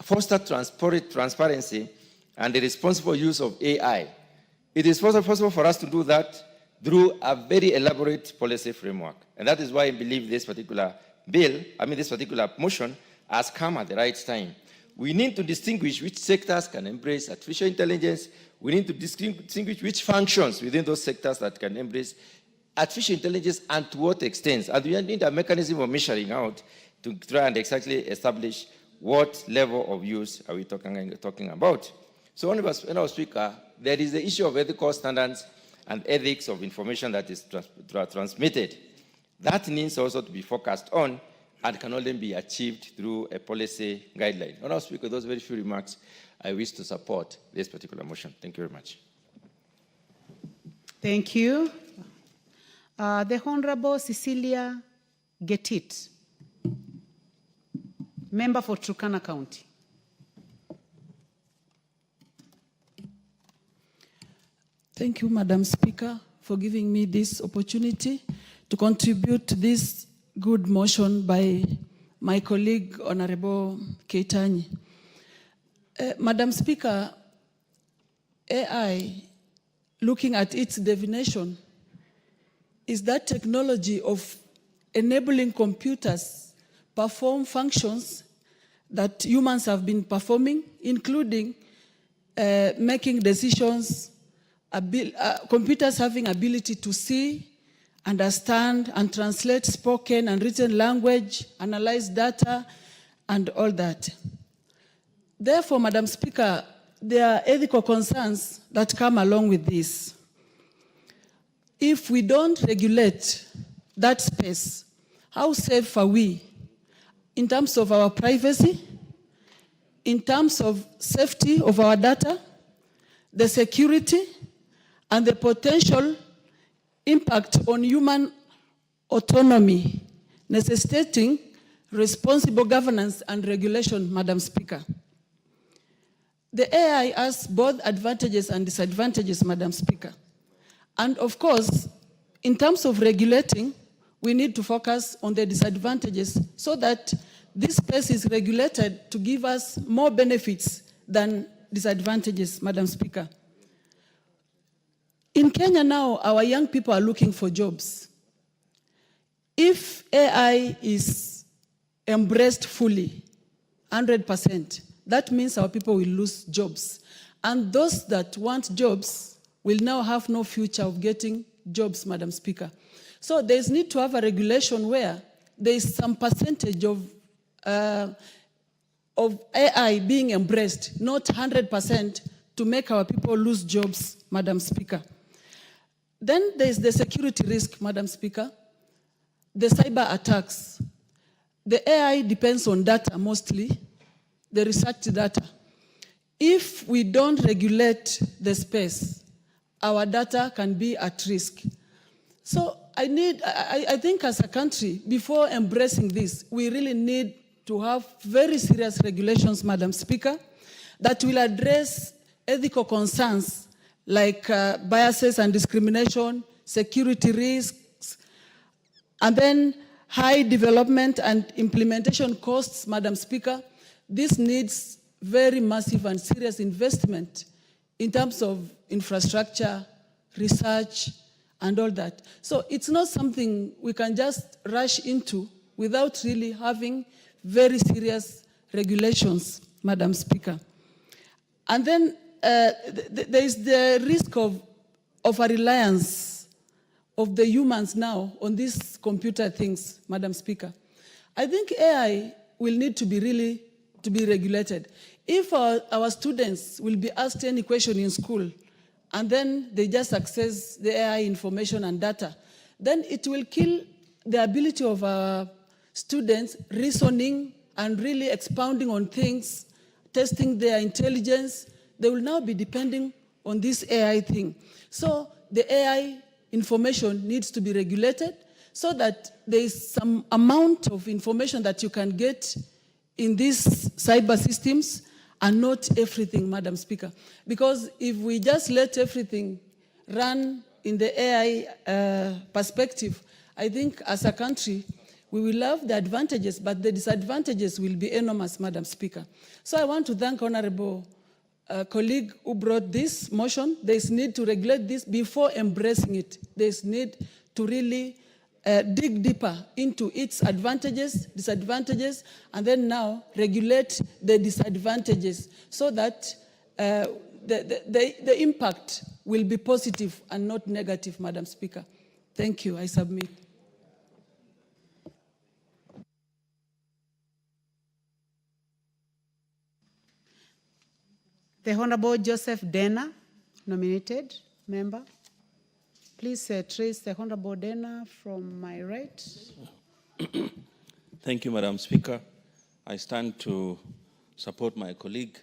foster transparency and the responsible use of AI. It is possible for us to do that through a very elaborate policy framework. And that is why I believe this particular bill, this particular motion, has come at the right time. We need to distinguish which sectors can embrace artificial intelligence. We need to distinguish which functions within those sectors that can embrace artificial intelligence and to what extent. And we need a mechanism of measuring out to try and exactly establish what level of use are we talking about. So, Honourable Speaker, there is the issue of ethical standards and ethics of information that is transmitted. That needs also to be focused on and can only be achieved through a policy guideline. Honourable Speaker, those very few remarks, I wish to support this particular motion. Thank you very much. Thank you. The Honourable Cecilia Getit, member for Turkana County. Thank you, Madam Speaker, for giving me this opportunity to contribute to this good motion by my colleague, Honorable Keitany. Madam Speaker, AI, looking at its definition, is that technology of enabling computers perform functions that humans have been performing, including making decisions, computers having ability to see, understand, and translate spoken and written language, analyze data, and all that. Therefore, Madam Speaker, there are ethical concerns that come along with this. If we don't regulate that space, how safe are we in terms of our privacy, in terms of safety of our data, the security, and the potential impact on human autonomy, necessitating responsible governance and regulation, Madam Speaker? The AI has both advantages and disadvantages, Madam Speaker. And of course, in terms of regulating, we need to focus on the disadvantages so that this space is regulated to give us more benefits than disadvantages, Madam Speaker. In Kenya now, our young people are looking for jobs. If AI is embraced fully, 100%, that means our people will lose jobs. And those that want jobs will now have no future of getting jobs, Madam Speaker. So there's need to have a regulation where there is some percentage of AI being embraced, not 100%, to make our people lose jobs, Madam Speaker. Then there's the security risk, Madam Speaker, the cyber attacks. The AI depends on data mostly, the research data. If we don't regulate the space, our data can be at risk. So I think as a country, before embracing this, we really need to have very serious regulations, Madam Speaker, that will address ethical concerns like biases and discrimination, security risks, and then high development and implementation costs, Madam Speaker. This needs very massive and serious investment in terms of infrastructure, research, and all that. So it's not something we can just rush into without really having very serious regulations, Madam Speaker. And then there is the risk of a reliance of the humans now on these computer things, Madam Speaker. I think AI will need to be regulated. If our students will be asked any question in school and then they just access the AI information and data, then it will kill the ability of our students reasoning and really expounding on things, testing their intelligence. They will now be depending on this AI thing. So the AI information needs to be regulated so that there is some amount of information that you can get in these cyber systems and not everything, Madam Speaker. Because if we just let everything run in the AI perspective, I think as a country, we will have the advantages, but the disadvantages will be enormous, Madam Speaker. So I want to thank Honorable colleague who brought this motion. There is need to regulate this before embracing it. There is need to really dig deeper into its advantages, disadvantages, and then now regulate the disadvantages so that the impact will be positive and not negative, Madam Speaker. Thank you. I submit. The Honorable Joseph Dena, nominated member. Please trace the Honorable Dena from my right. Thank you, Madam Speaker. I stand to support my colleague.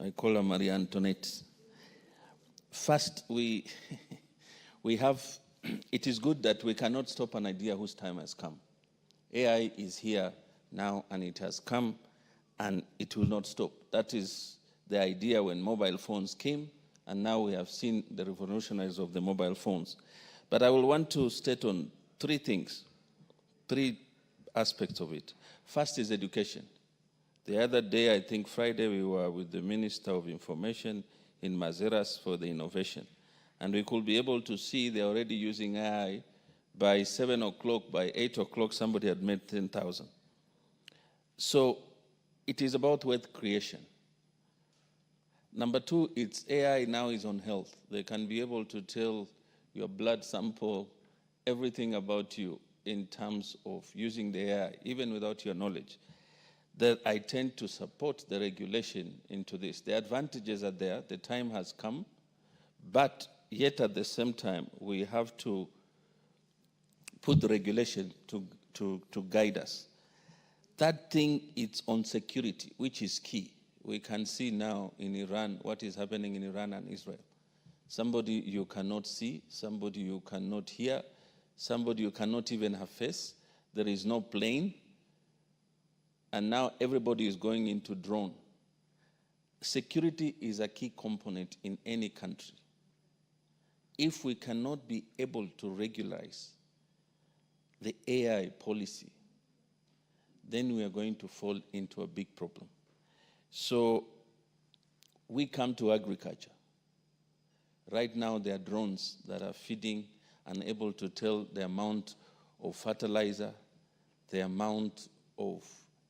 I call her Maria Antoinette. First, we have, it is good that we cannot stop an idea whose time has come. AI is here now and it has come and it will not stop. That is the idea when mobile phones came, and now we have seen the revolutionaries of the mobile phones. But I will want to state on three things, three aspects of it. First is education. The other day, I think Friday, we were with the Minister of Information in Mazeras for the innovation. And we could be able to see they're already using AI. By 7 o'clock, by 8 o'clock, somebody had made 10,000. So it is about wealth creation. Number two, it's AI now is on health. They can be able to tell your blood sample, everything about you in terms of using the AI, even without your knowledge. That I tend to support the regulation into this. The advantages are there, the time has come, but yet at the same time, we have to put the regulation to guide us. Third thing, it's on security, which is key. We can see now in Iran what is happening in Iran and Israel. Somebody you cannot see, somebody you cannot hear, somebody you cannot even have face. There is no plane. And now everybody is going into drone. Security is a key component in any country. If we cannot be able to regularize the AI policy, then we are going to fall into a big problem. So we come to agriculture. Right now, there are drones that are feeding and able to tell the amount of fertilizer, the amount of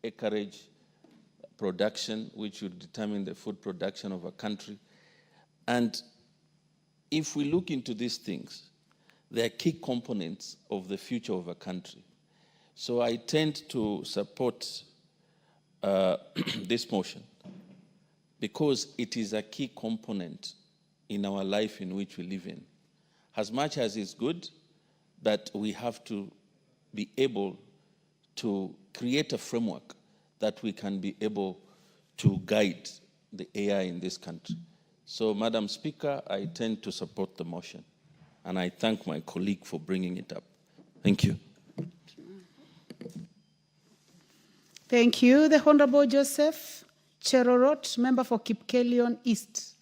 acreage production, which will determine the food production of a country. And if we look into these things, they are key components of the future of a country. So I tend to support this motion because it is a key component in our life in which we live in. As much as it's good, that we have to be able to create a framework that we can be able to guide the AI in this country. So, Madam Speaker, I tend to support the motion, and I thank my colleague for bringing it up. Thank you. Thank you. The Honorable Joseph Cherorot, member for Kipkelion East.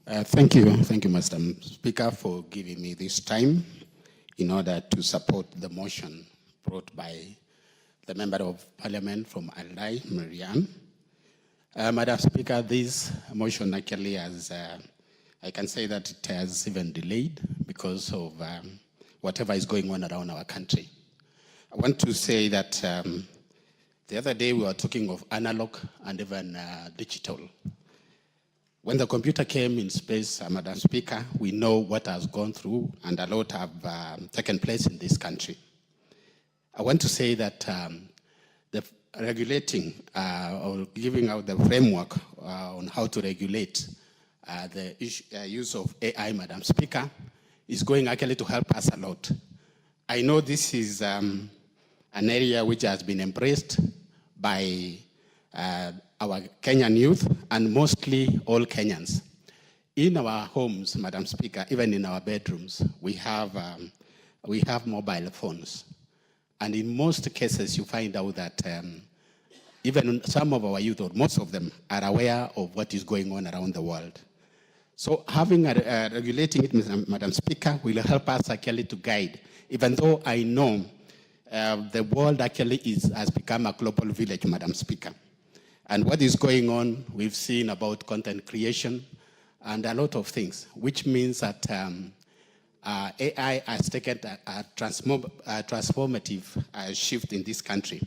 Thank you, Mr. Speaker, for giving me this time in order to support the motion brought by the Member of Parliament from Aldai, Marianne. Madam Speaker, this motion actually has, I can say that it has even delayed because of whatever is going on around our country. I want to say that the other day we were talking of analog and even digital. When the computer came in space, Madam Speaker, we know what has gone through and a lot have taken place in this country. I want to say that the regulating or giving out the framework on how to regulate the use of AI, Madam Speaker, is going actually to help us a lot. I know this is an area which has been embraced by our Kenyan youth and mostly all Kenyans. In our homes, Madam Speaker, even in our bedrooms, we have mobile phones. And in most cases, you find out that even some of our youth, or most of them, are aware of what is going on around the world. So having regulating it, Madam Speaker, will help us actually to guide, even though I know the world actually has become a global village, Madam Speaker. And what is going on, we've seen about content creation and a lot of things, which means that AI has taken a transformative shift in this country.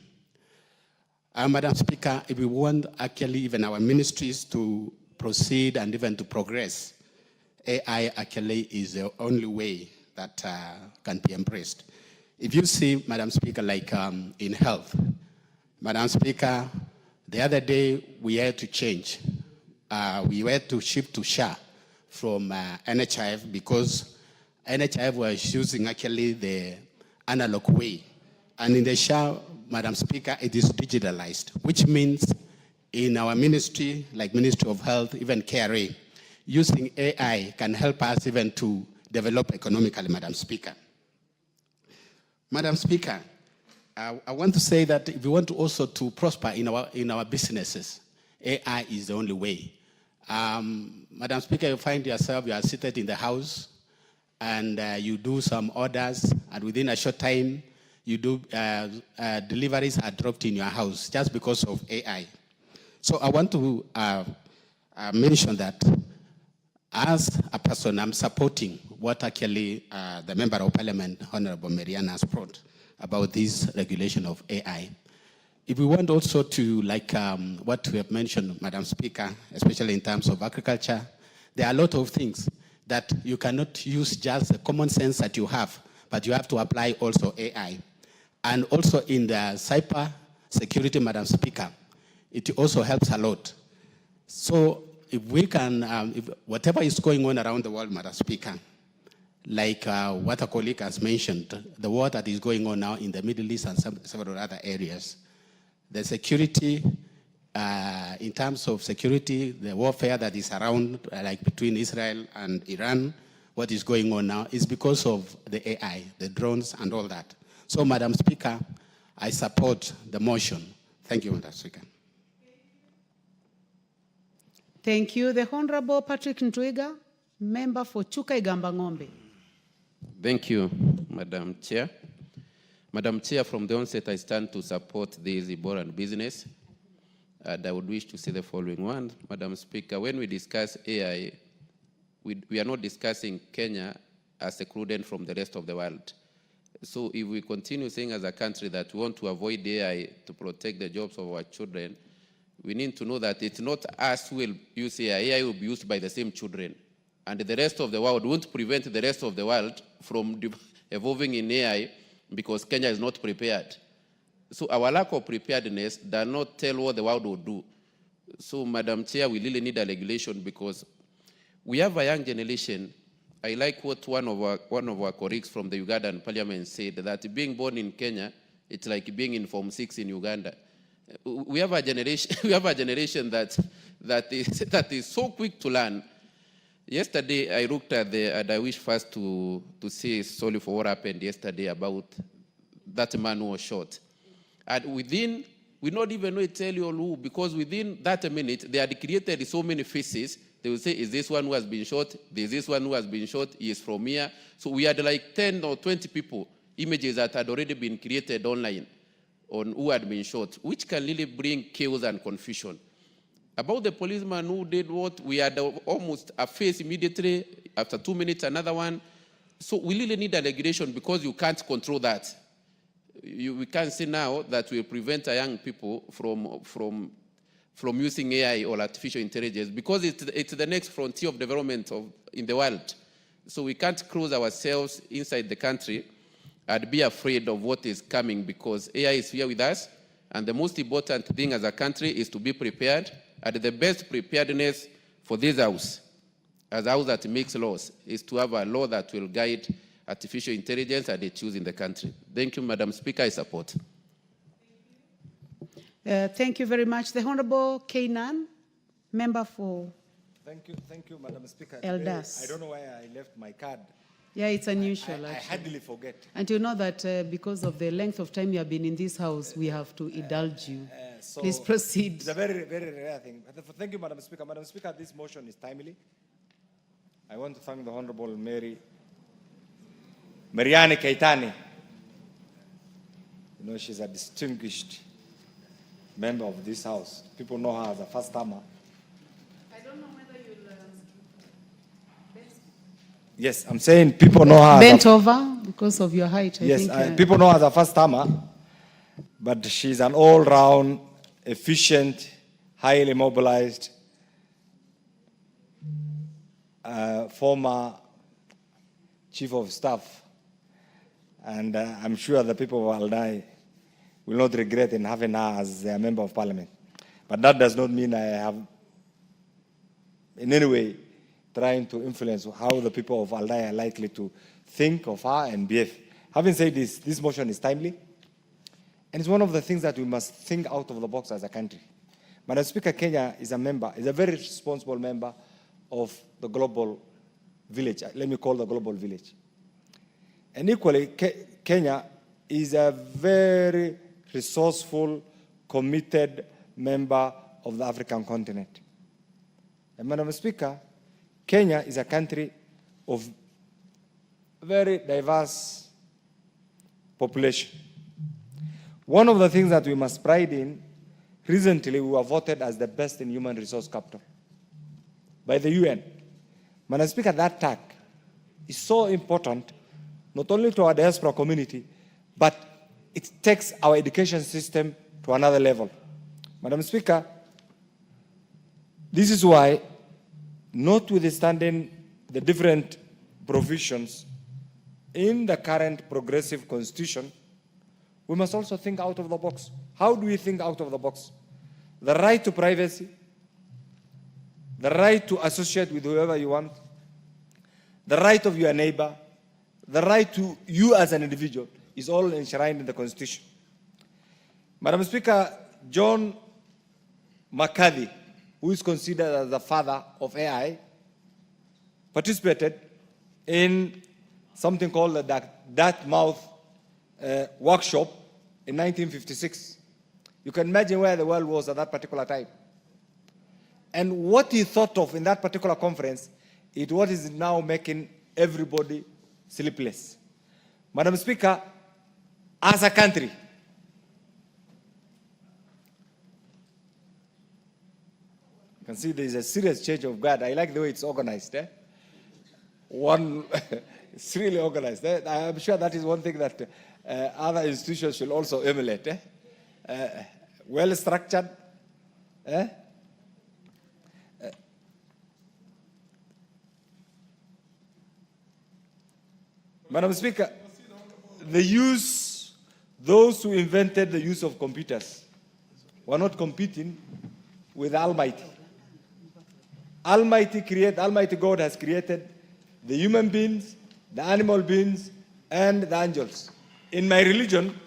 Madam Speaker, if we want actually even our ministries to proceed and even to progress, AI actually is the only way that can be embraced. If you see, Madam Speaker, like in health, Madam Speaker, the other day we had to change. We had to shift to SHA from NHIF because NHIF was using actually the analog way. And in the SHA, Madam Speaker, it is digitalized, which means in our ministry, like Ministry of Health, even KRA, using AI can help us even to develop economically, Madam Speaker. Madam Speaker, I want to say that if we want to also to prosper in our businesses, AI is the only way. Madam Speaker, you find yourself, you are seated in the house, and you do some orders, and within a short time, you do deliveries are dropped in your house just because of AI. So I want to mention that as a person, I'm supporting what actually the Member of Parliament, Honorable Marianne, has brought about this regulation of AI. If we want also to, like what we have mentioned, Madam Speaker, especially in terms of agriculture, there are a lot of things that you cannot use just the common sense that you have, but you have to apply also AI. And also in the cyber security, Madam Speaker, it also helps a lot. So if we can, if whatever is going on around the world, Madam Speaker, like what a colleague has mentioned, the war that is going on now in the Middle East and several other areas, the security, in terms of security, the warfare that is around, like between Israel and Iran, what is going on now is because of the AI, the drones and all that. So, Madam Speaker, I support the motion. Thank you, Madam Speaker. Thank you. The Honorable Patrick Ntwiga, member for Chuka Igamba Ng'ombe. Thank you, Madam Chair. Madam Chair, from the onset, I stand to support this Ebola business. And I would wish to say the following one, Madam Speaker. When we discuss AI, we are not discussing Kenya as excluded from the rest of the world. So if we continue saying as a country that we want to avoid AI to protect the jobs of our children, we need to know that it's not us who will use AI. AI will be used by the same children. And the rest of the world won't prevent the rest of the world from evolving in AI because Kenya is not prepared. So our lack of preparedness does not tell what the world will do. So, Madam Chair, we really need a regulation because we have a young generation. I like what one of our colleagues from the Ugandan parliament said, that being born in Kenya, it's like being in Form 6 in Uganda. We have a generation that is so quick to learn. Yesterday, I looked at and I wish first to say sorry for what happened yesterday about that man who was shot. And we not even know tell you who, because within that minute, they had created so many faces. They will say, is this one who has been shot? There's this one who has been shot. He is from here. So we had like 10 or 20 people, images that had already been created online on who had been shot, which can really bring chaos and confusion. About the policeman who did what, we had almost a face immediately, after 2 minutes, another one. So we really need a regulation because you can't control that. We can't say now that will prevent young people from using AI or artificial intelligence because it's the next frontier of development in the world. So we can't close ourselves inside the country and be afraid of what is coming because AI is here with us. And the most important thing as a country is to be prepared. And the best preparedness for this house, as a house that makes laws, is to have a law that will guide artificial intelligence and its use in the country. Thank you, Madam Speaker. I support. Thank you very much. The Honorable Kainan, member for Thank you, Madam Speaker. Elders. Today, I don't know why I left my card. Yeah, it's unusual. I hardly forget. And you know that because of the length of time you have been in this house, we have to indulge you. So Please proceed. It's a very, very rare thing. Thank you, Madam Speaker. Madam Speaker, this motion is timely. I want to thank the Honorable Mariani Keitani. You know, she's a distinguished member of this house. People know her as a first-timer. I don't know whether you'll... Yes, I'm saying people know her Bent over because of your height, I think. People know her as a first-timer, but she's an all-round, efficient, highly mobilized, former chief of staff. And I'm sure the people of Aldai will not regret in having her as a member of parliament. But that does not mean I have in any way trying to influence how the people of Aldai are likely to think of her and behave. Having said this motion is timely. And it's one of the things that we must think out of the box as a country. Madam Speaker, Kenya is a very responsible member of the global village. Let me call the global village. And equally, Kenya is a very resourceful, committed member of the African continent. And Madam Speaker, Kenya is a country of very diverse population. One of the things that we must pride in, recently we were voted as the best in human resource capital by the UN. Madam Speaker, that tag is so important, not only to our diaspora community, but it takes our education system to another level. Madam Speaker, this is why, notwithstanding the different provisions in the current progressive constitution, we must also think out of the box. How do we think out of the box? The right to privacy, the right to associate with whoever you want, the right of your neighbor, the right to you as an individual is all enshrined in the Constitution. Madam Speaker, John McCarthy, who is considered as the father of AI, participated in something called the Dartmouth workshop in 1956. You can imagine where the world was at that particular time. And what he thought of in that particular conference is what is now making everybody sleepless. Madam Speaker, as a country, can see there is a serious change of guard. I like the way it's organized. One, it's really organized. I'm sure that is one thing that other institutions should also emulate. Well structured. Madam Speaker, those who invented the use of computers were not competing with Almighty. Almighty God has created the human beings, the animal beings, and the angels. In my religion,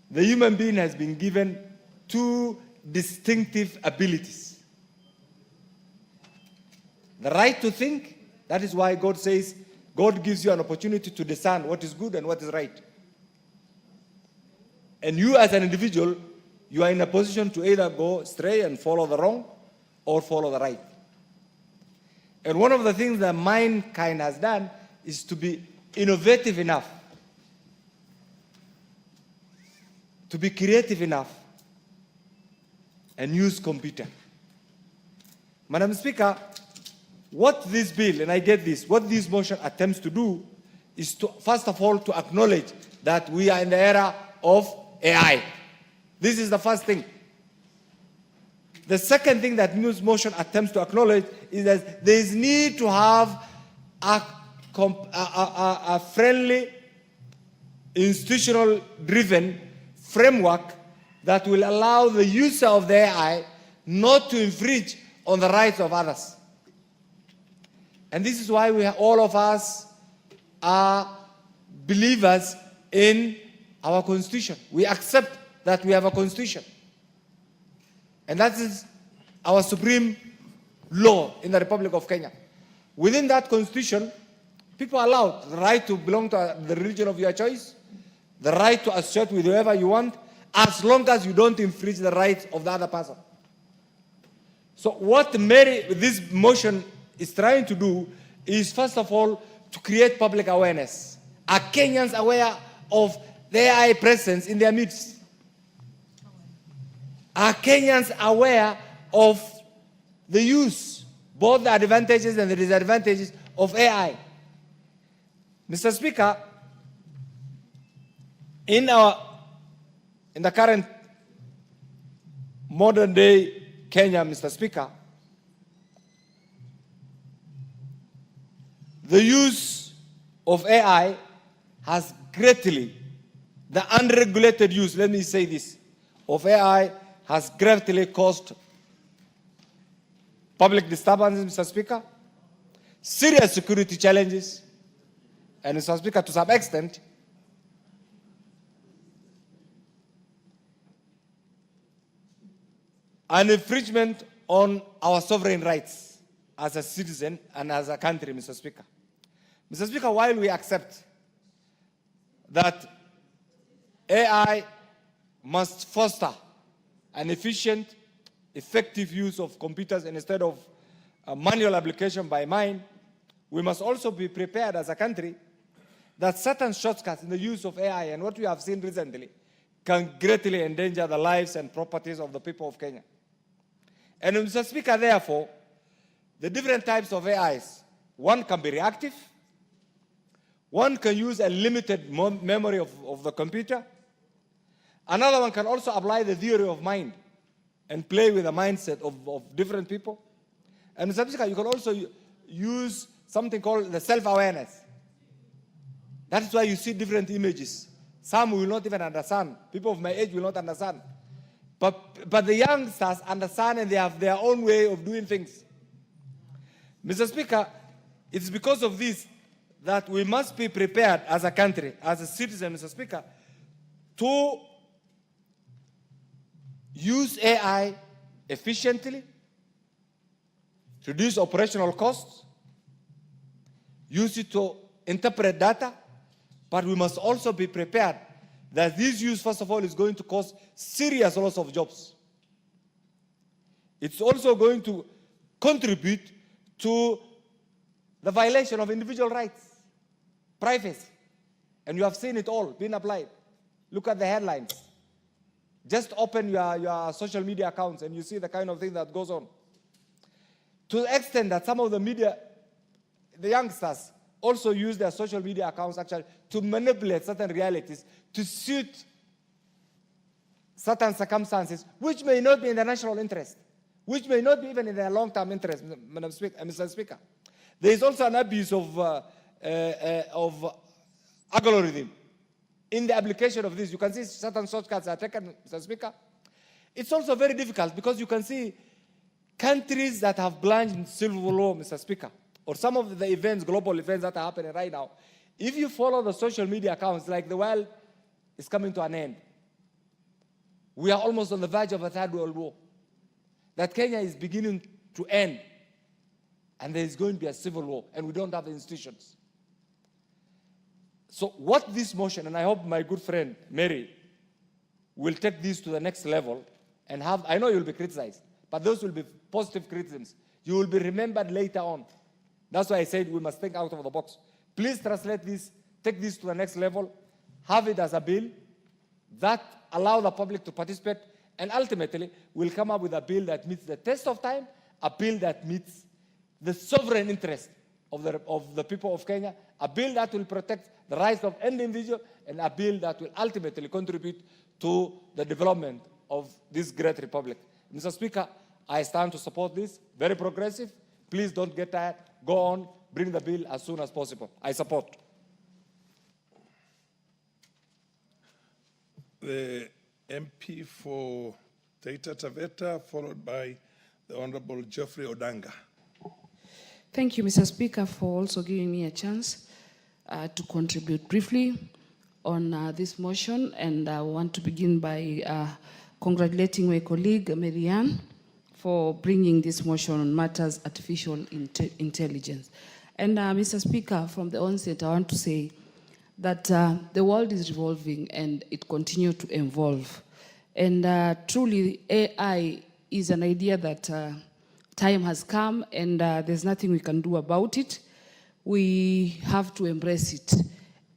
the human being has been given two distinctive abilities. The right to think, that is why God says, God gives you an opportunity to discern what is good and what is right. And you as an individual, you are in a position to either go astray and follow the wrong or follow the right. And one of the things that mankind has done is to be innovative enough, to be creative enough, and use computer. Madam Speaker, what this bill, and I get this, what this motion attempts to do is to, first of all, to acknowledge that we are in the era of AI. This is the first thing. The second thing that this motion attempts to acknowledge is that there is need to have a friendly, institutional-driven framework that will allow the user of the AI not to infringe on the rights of others. And this is why all of us are believers in our Constitution. We accept that we have a Constitution. And that is our supreme law in the Republic of Kenya. Within that Constitution, people are allowed the right to belong to the religion of your choice, the right to associate with whoever you want, as long as you don't infringe the rights of the other person. So what this motion is trying to do is, first of all, to create public awareness. Are Kenyans aware of the AI presence in their midst? Are Kenyans aware of the use, both the advantages and the disadvantages of AI? Mr. Speaker, in the current modern day Kenya, Mr. Speaker, the use of AI has greatly, the unregulated use, let me say this, of AI has greatly caused public disturbances, Mr. Speaker, serious security challenges, and Mr. Speaker, to some extent, an infringement on our sovereign rights as a citizen and as a country, Mr. Speaker. Mr. Speaker, while we accept that AI must foster an efficient, effective use of computers instead of manual application by mind, we must also be prepared as a country that certain shortcuts in the use of AI and what we have seen recently can greatly endanger the lives and properties of the people of Kenya. And Mr. Speaker, therefore, the different types of AIs, one can be reactive, one can use a limited memory of the computer, another one can also apply the theory of mind and play with the mindset of different people. And Mr. Speaker, you can also use something called the self-awareness. That is why you see different images. Some will not even understand. People of my age will not understand. But the youngsters understand and they have their own way of doing things. Mr. Speaker, it's because of this that we must be prepared as a country, as a citizen, Mr. Speaker, to use AI efficiently, reduce operational costs, use it to interpret data, but we must also be prepared that this use, first of all, is going to cause serious loss of jobs. It's also going to contribute to the violation of individual rights, privacy. And you have seen it all being applied. Look at the headlines. Just open your social media accounts and you see the kind of thing that goes on. to the extent that some of the media, the youngsters, also use their social media accounts actually to manipulate certain realities to suit certain circumstances which may not be in the national interest, which may not be even in their long-term interest, Mr. Speaker. There is also an abuse of algorithm in the application of this. You can see certain shortcuts are taken, Mr. Speaker. It's also very difficult because you can see countries that have plunged in civil war, Mr. Speaker, or some of the events, global events that are happening right now. If you follow the social media accounts, like the world is coming to an end. We are almost on the verge of a third world war. That Kenya is beginning to end, and there is going to be a civil war, and we don't have the institutions. So what this motion, and I hope my good friend Mary will take this to the next level and have, I know you'll be criticized, but those will be positive criticisms. You will be remembered later on. That's why I said we must think out of the box. Please translate this, take this to the next level, have it as a bill that allow the public to participate, and ultimately we'll come up with a bill that meets the test of time, a bill that meets the sovereign interest of the people of Kenya, a bill that will protect the rights of any individual, and a bill that will ultimately contribute to the development of this great republic. Mr. Speaker, I stand to support this, very progressive. Please don't get tired. Go on, bring the bill as soon as possible. I support. The MP for Taita Taveta, followed by the Honorable Geoffrey Odanga. Thank you, Mr. Speaker, for also giving me a chance to contribute briefly on this motion. And I want to begin by congratulating my colleague, Marianne, for bringing this motion on matters artificial intelligence. And Mr. Speaker, from the onset, I want to say that the world is revolving and it continues to evolve. And truly, AI is an idea that time has come, and there's nothing we can do about it. We have to embrace it.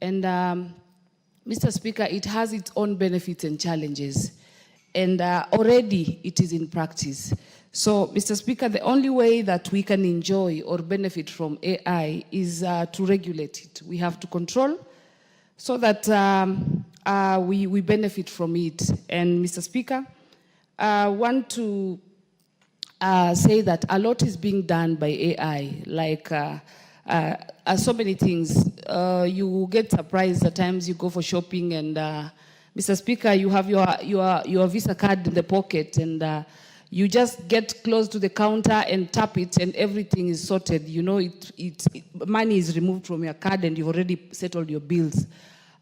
And Mr. Speaker, it has its own benefits and challenges. And already it is in practice. So, Mr. Speaker, the only way that we can enjoy or benefit from AI is to regulate it. We have to control so that we benefit from it. And Mr. Speaker, I want to say that a lot is being done by AI, like so many things. You get surprised at times you go for shopping and Mr. Speaker, you have your Visa card in the pocket and you just get close to the counter and tap it and everything is sorted. You know, money is removed from your card and you've already settled your bills.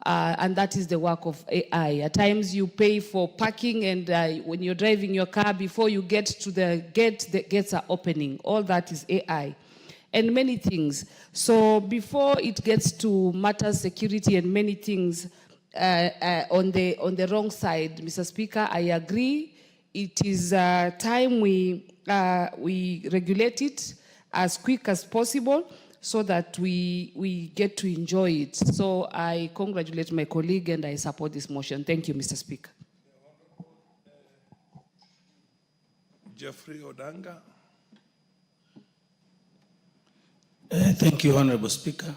And that is the work of AI. At times you pay for parking and when you're driving your car, before you get to the gate, the gates are opening. All that is AI. And many things. So before it gets to matters security and many things on the wrong side, Mr. Speaker, I agree. It is time we regulate it as quick as possible so that we get to enjoy it. So I congratulate my colleague and I support this motion. Thank you, Mr. Speaker. Geoffrey Odanga. Thank you, Honorable Speaker.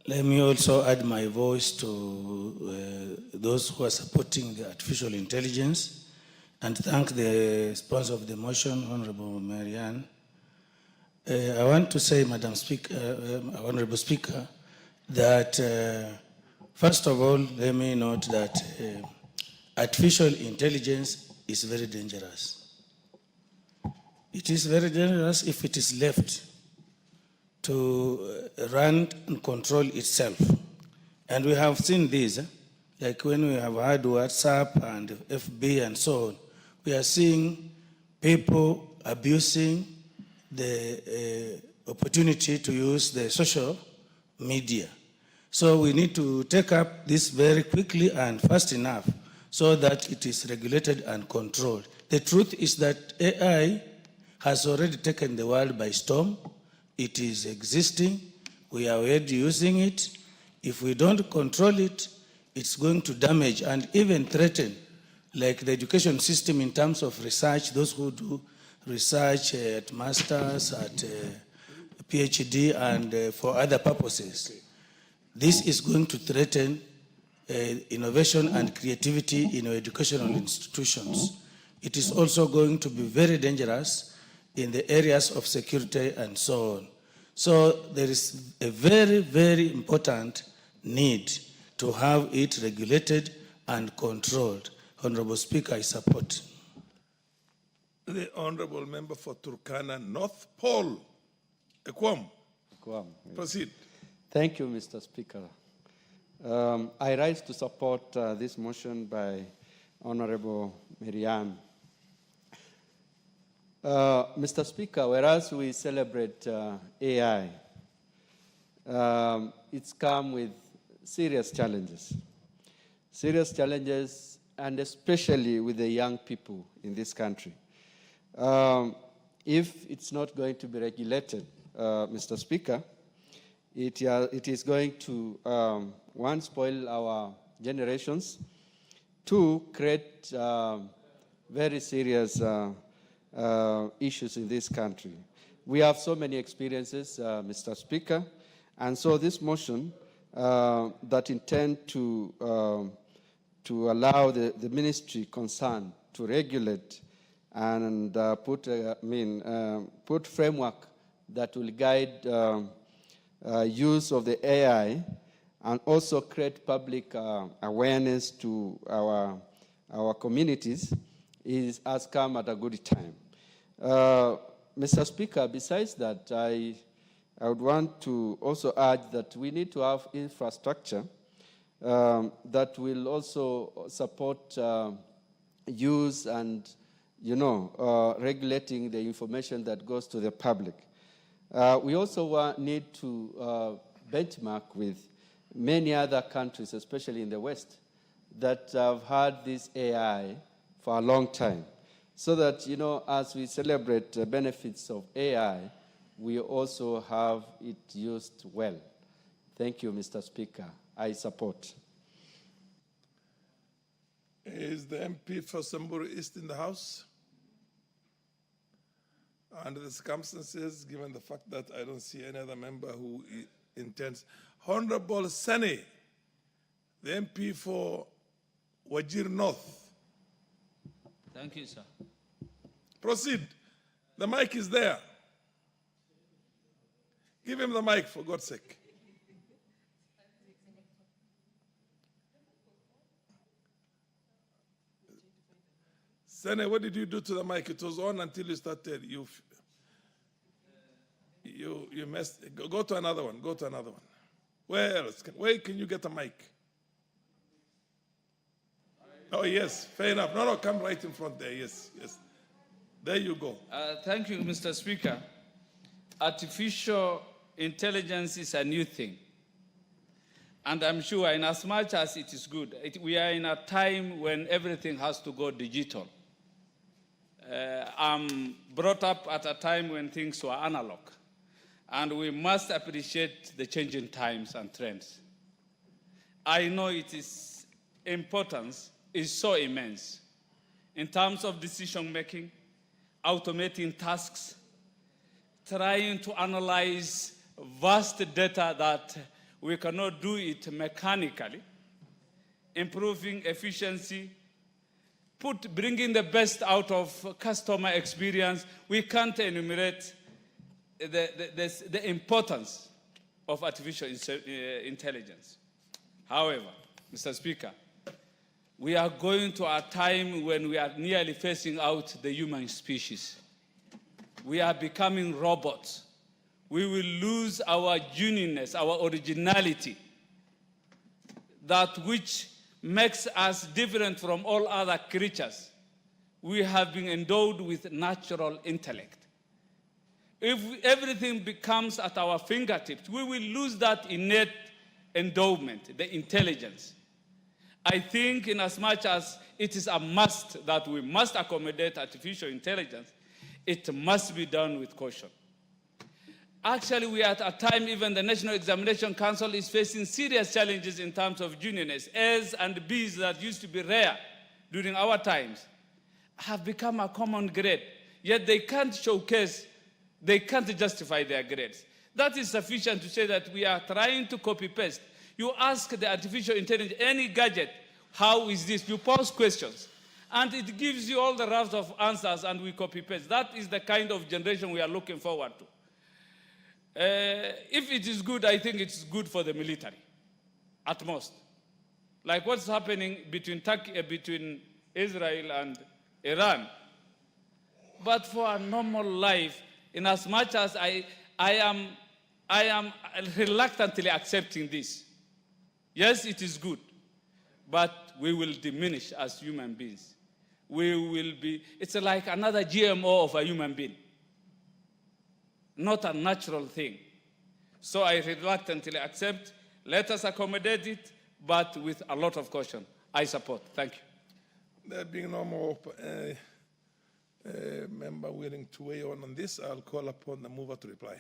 Let me also add my voice to those who are supporting the artificial intelligence and thank the sponsor of the motion, Honorable Marianne. I want to say, Madam Speaker, Honorable Speaker, that first of all, let me note that artificial intelligence is very dangerous. It is very dangerous if it is left to run and control itself. And we have seen this, like when we have had WhatsApp and FB and so on, we are seeing people abusing the opportunity to use the social media. So we need to take up this very quickly and fast enough so that it is regulated and controlled. The truth is that AI has already taken the world by storm. It is existing. We are already using it. If we don't control it, it's going to damage and even threaten, like the education system in terms of research, those who do research at masters, at PhD, and for other purposes. This is going to threaten innovation and creativity in our educational institutions. It is also going to be very dangerous in the areas of security and so on. So there is a very, very important need to have it regulated and controlled. Honorable Speaker, I support. The Honorable Member for Turkana North, Paul Ekwam. Proceed. Thank you, Mr. Speaker. I rise to support this motion by Honorable Marianne. Mr. Speaker, whereas we celebrate AI, it's come with serious challenges, and especially with the young people in this country. If it's not going to be regulated, Mr. Speaker, it is going to, one, spoil our generations, two, create very serious issues in this country. We have so many experiences, Mr. Speaker, and so this motion that intend to allow the ministry concerned to regulate and put framework that will guide use of the AI and also create public awareness to our communities has come at a good time. Mr. Speaker, besides that, I would want to also urge that we need to have infrastructure that will also support use and, regulating the information that goes to the public. We also need to benchmark with many other countries, especially in the West, that have had this AI for a long time, so that, as we celebrate the benefits of AI, we also have it used well. Thank you, Mr. Speaker. I support. Is the MP for Samburu East in the House? Under the circumstances, given the fact that I don't see any other member who intends. Honorable Sane, the MP for Wajir North. Thank you, sir. Proceed. The mic is there. Give him the mic, for God's sake. Sene, what did you do to the mic? It was on until you started. You messed. Go to another one. Go to another one. Where else? Where can you get a mic? Oh, yes. Fair enough. No, come right in front there. Yes. There you go. Thank you, Mr. Speaker. Artificial intelligence is a new thing. And I'm sure in as much as it is good, we are in a time when everything has to go digital. I'm brought up at a time when things were analog. And we must appreciate the changing times and trends. I know its importance is so immense in terms of decision making, automating tasks, trying to analyze vast data that we cannot do it mechanically, improving efficiency, bringing the best out of customer experience. We can't enumerate the importance of artificial intelligence. However, Mr. Speaker, we are going to a time when we are nearly phasing out the human species. We are becoming robots. We will lose our uniqueness, our originality, that which makes us different from all other creatures. We have been endowed with natural intellect. If everything becomes at our fingertips, we will lose that innate endowment, the intelligence. I think in as much as it is a must that we must accommodate artificial intelligence, it must be done with caution. Actually, we are at a time even the National Examination Council is facing serious challenges in terms of genuineness. A's and B's that used to be rare during our times have become a common grade. yet they can't showcase, they can't justify their grades. That is sufficient to say that we are trying to copy-paste. You ask the artificial intelligence, any gadget, how is this? You pose questions, and it gives you all the raft of answers, and we copy-paste. That is the kind of generation we are looking forward to. If it is good, I think it's good for the military, at most. Like what's happening between Israel and Iran. But for a normal life, in as much as I am reluctantly accepting this. Yes, it is good, but we will diminish as human beings. We will be, it's like another GMO of a human being, not a natural thing. So I reluctantly accept, let us accommodate it, but with a lot of caution. I support. Thank you. There being no more member willing to weigh on this, I'll call upon the mover to reply.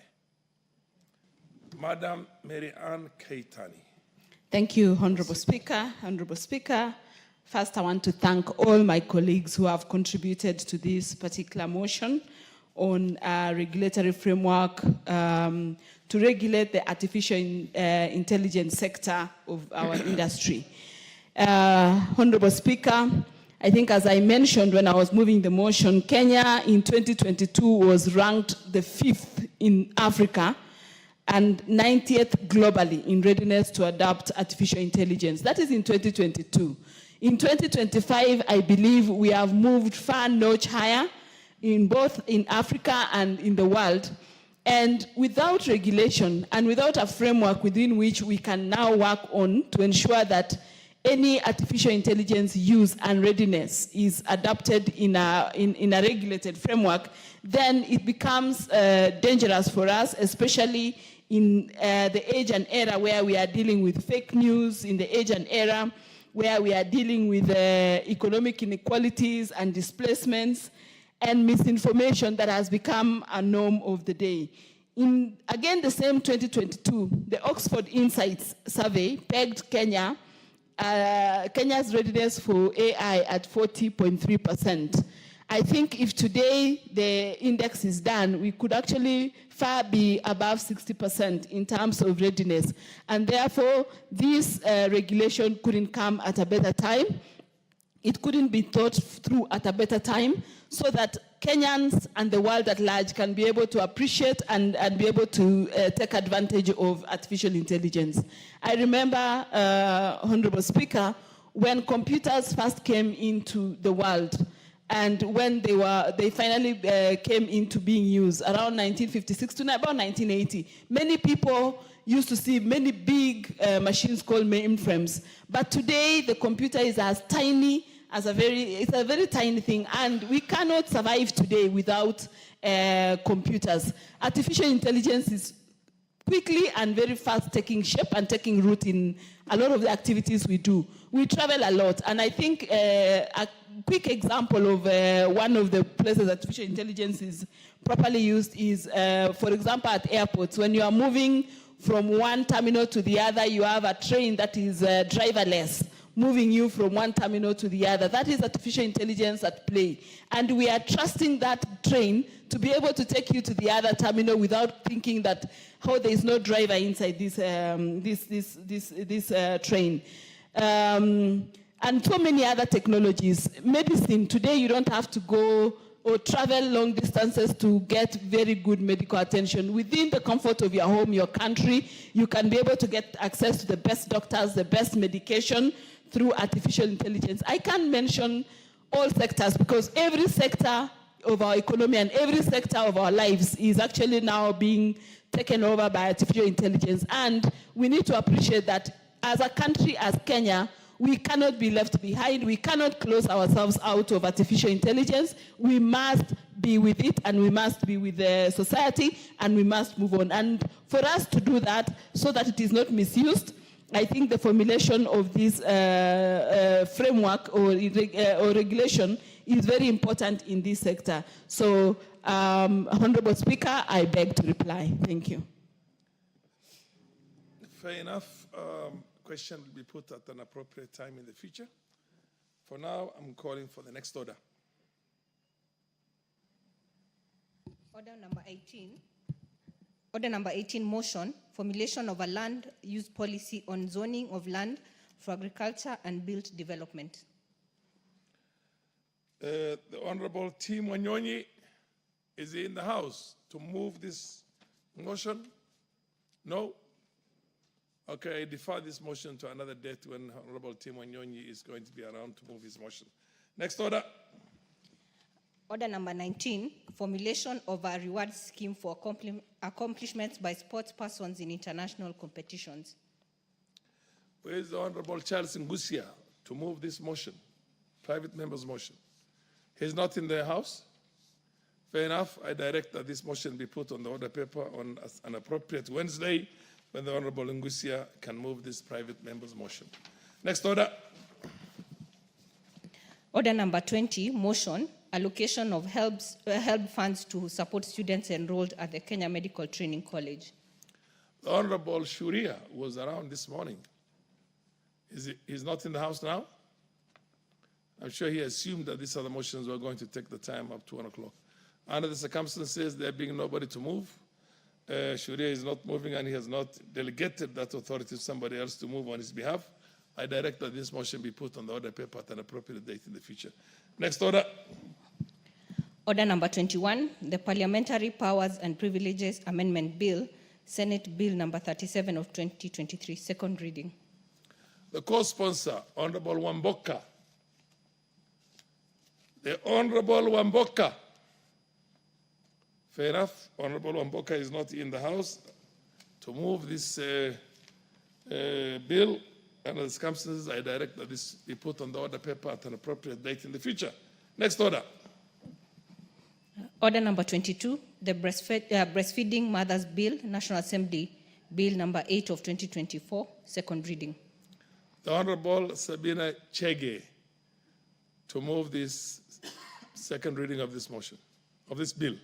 Madam Mary Ann Keitani. Thank you, Honorable Speaker. Honorable Speaker, first I want to thank all my colleagues who have contributed to this particular motion on a regulatory framework to regulate the artificial intelligence sector of our industry. Honorable Speaker, I think as I mentioned when I was moving the motion, Kenya in 2022 was ranked the 5th in Africa and 90th globally in readiness to adopt artificial intelligence. That is in 2022. In 2025, I believe we have moved far notch higher in both in Africa and in the world. And without regulation and without a framework within which we can now work on to ensure that any artificial intelligence use and readiness is adopted in a regulated framework, then it becomes dangerous for us, especially in the age and era where we are dealing with fake news, in the age and era where we are dealing with economic inequalities and displacements and misinformation that has become a norm of the day. In, again, the same 2022, the Oxford Insights survey pegged Kenya's readiness for AI at 40.3%. I think if today the index is done, we could actually far be above 60% in terms of readiness. And therefore, this regulation couldn't come at a better time. It couldn't be thought through at a better time so that Kenyans and the world at large can be able to appreciate and be able to take advantage of artificial intelligence. I remember, Honorable Speaker, when computers first came into the world and when they finally came into being used around 1956 to about 1980, many people used to see many big machines called mainframes. But today, the computer is as tiny as it's a very tiny thing, and we cannot survive today without computers. Artificial intelligence is quickly and very fast taking shape and taking root in a lot of the activities we do. We travel a lot, and I think a quick example of one of the places artificial intelligence is properly used is, for example, at airports. When you are moving from one terminal to the other, you have a train that is driverless, moving you from one terminal to the other. That is artificial intelligence at play. And we are trusting that train to be able to take you to the other terminal without thinking that, oh, there is no driver inside this train. And so many other technologies. Medicine, today you don't have to go or travel long distances to get very good medical attention. Within the comfort of your home, your country, you can be able to get access to the best doctors, the best medication through artificial intelligence. I can't mention all sectors because every sector of our economy and every sector of our lives is actually now being taken over by artificial intelligence. And we need to appreciate that as a country, as Kenya, we cannot be left behind. We cannot close ourselves out of artificial intelligence. We must be with it, and we must be with the society, and we must move on. And for us to do that, so that it is not misused, I think the formulation of this framework or regulation is very important in this sector. So, Honorable Speaker, I beg to reply. Thank you. Fair enough. Question will be put at an appropriate time in the future. For now, I'm calling for the next order. Order number 18. Order number 18, motion, formulation of a land use policy on zoning of land for agriculture and built development. The Honorable Tim Wanyonyi is in the House to move this motion? No? Okay, I defer this motion to another date when Honorable Tim Wanyonyi is going to be around to move his motion. Next order. Order number 19, formulation of a reward scheme for accomplishments by sports persons in international competitions. Where is the Honorable Charles Ngusia to move this motion, private member's motion? He's not in the House? Fair enough. I direct that this motion be put on the order paper on an appropriate Wednesday when the Honorable Ngusia can move this private member's motion. Next order. Order number 20, motion, allocation of help funds to support students enrolled at the Kenya Medical Training College. The Honorable Shuria was around this morning. He's not in the House now? I'm sure he assumed that these other motions were going to take the time up to 1 o'clock. Under the circumstances, there being nobody to move, Shuria is not moving and he has not delegated that authority to somebody else to move on his behalf. I direct that this motion be put on the order paper at an appropriate date in the future. Next order. Order number 21, the Parliamentary Powers and Privileges Amendment Bill, Senate Bill number 37 of 2023, second reading. The co-sponsor, Honorable Wamboka. The Honorable Wamboka. Fair enough. Honorable Wamboka is not in the House to move this bill. Under the circumstances, I direct that this be put on the order paper at an appropriate date in the future. Next order. Order number 22, the Breastfeeding Mothers Bill, National Assembly Bill number 8 of 2024, second reading. The Honorable Sabina Chege to move this second reading of this motion, of this bill.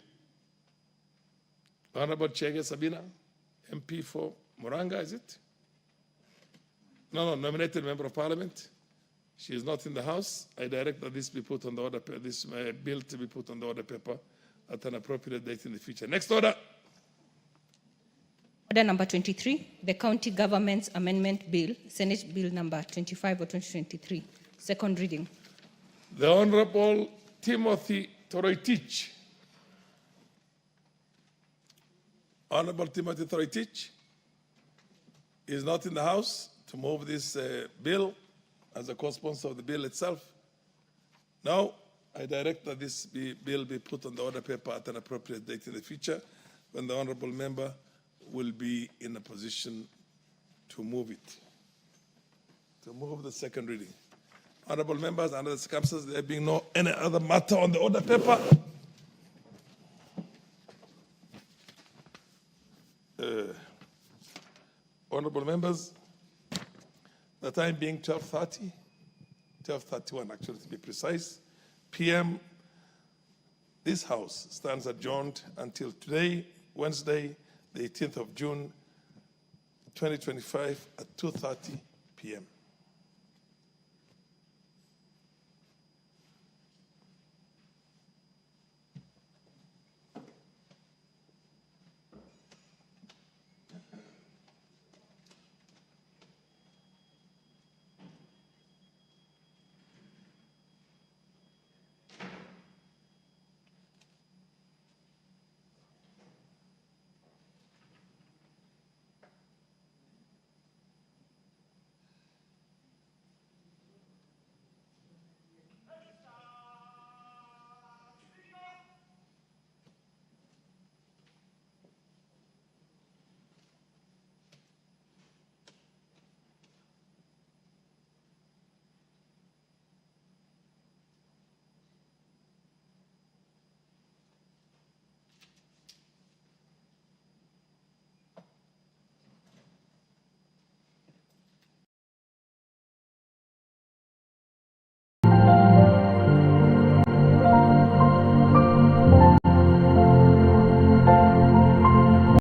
Honorable Chege Sabina, MP for Moranga, is it? No, nominated member of parliament. She is not in the House. I direct that this be put on the order, this bill to be put on the order paper at an appropriate date in the future. Next order. Order number 23, the County Government's Amendment Bill, Senate Bill number 25 of 2023, second reading. The Honorable Timothy Toroitich. Honorable Timothy Toroitich is not in the House to move this bill as a co-sponsor of the bill itself. Now, I direct that this bill be put on the order paper at an appropriate date in the future when the honorable member will be in a position to move it, to move the second reading. Honorable members, under the circumstances, there being no any other matter on the order paper, honorable members, the time being 12:30, 12:31 actually to be precise, p.m., this House stands adjourned until today, Wednesday, the 18th of June, 2025 at 2:30 p.m.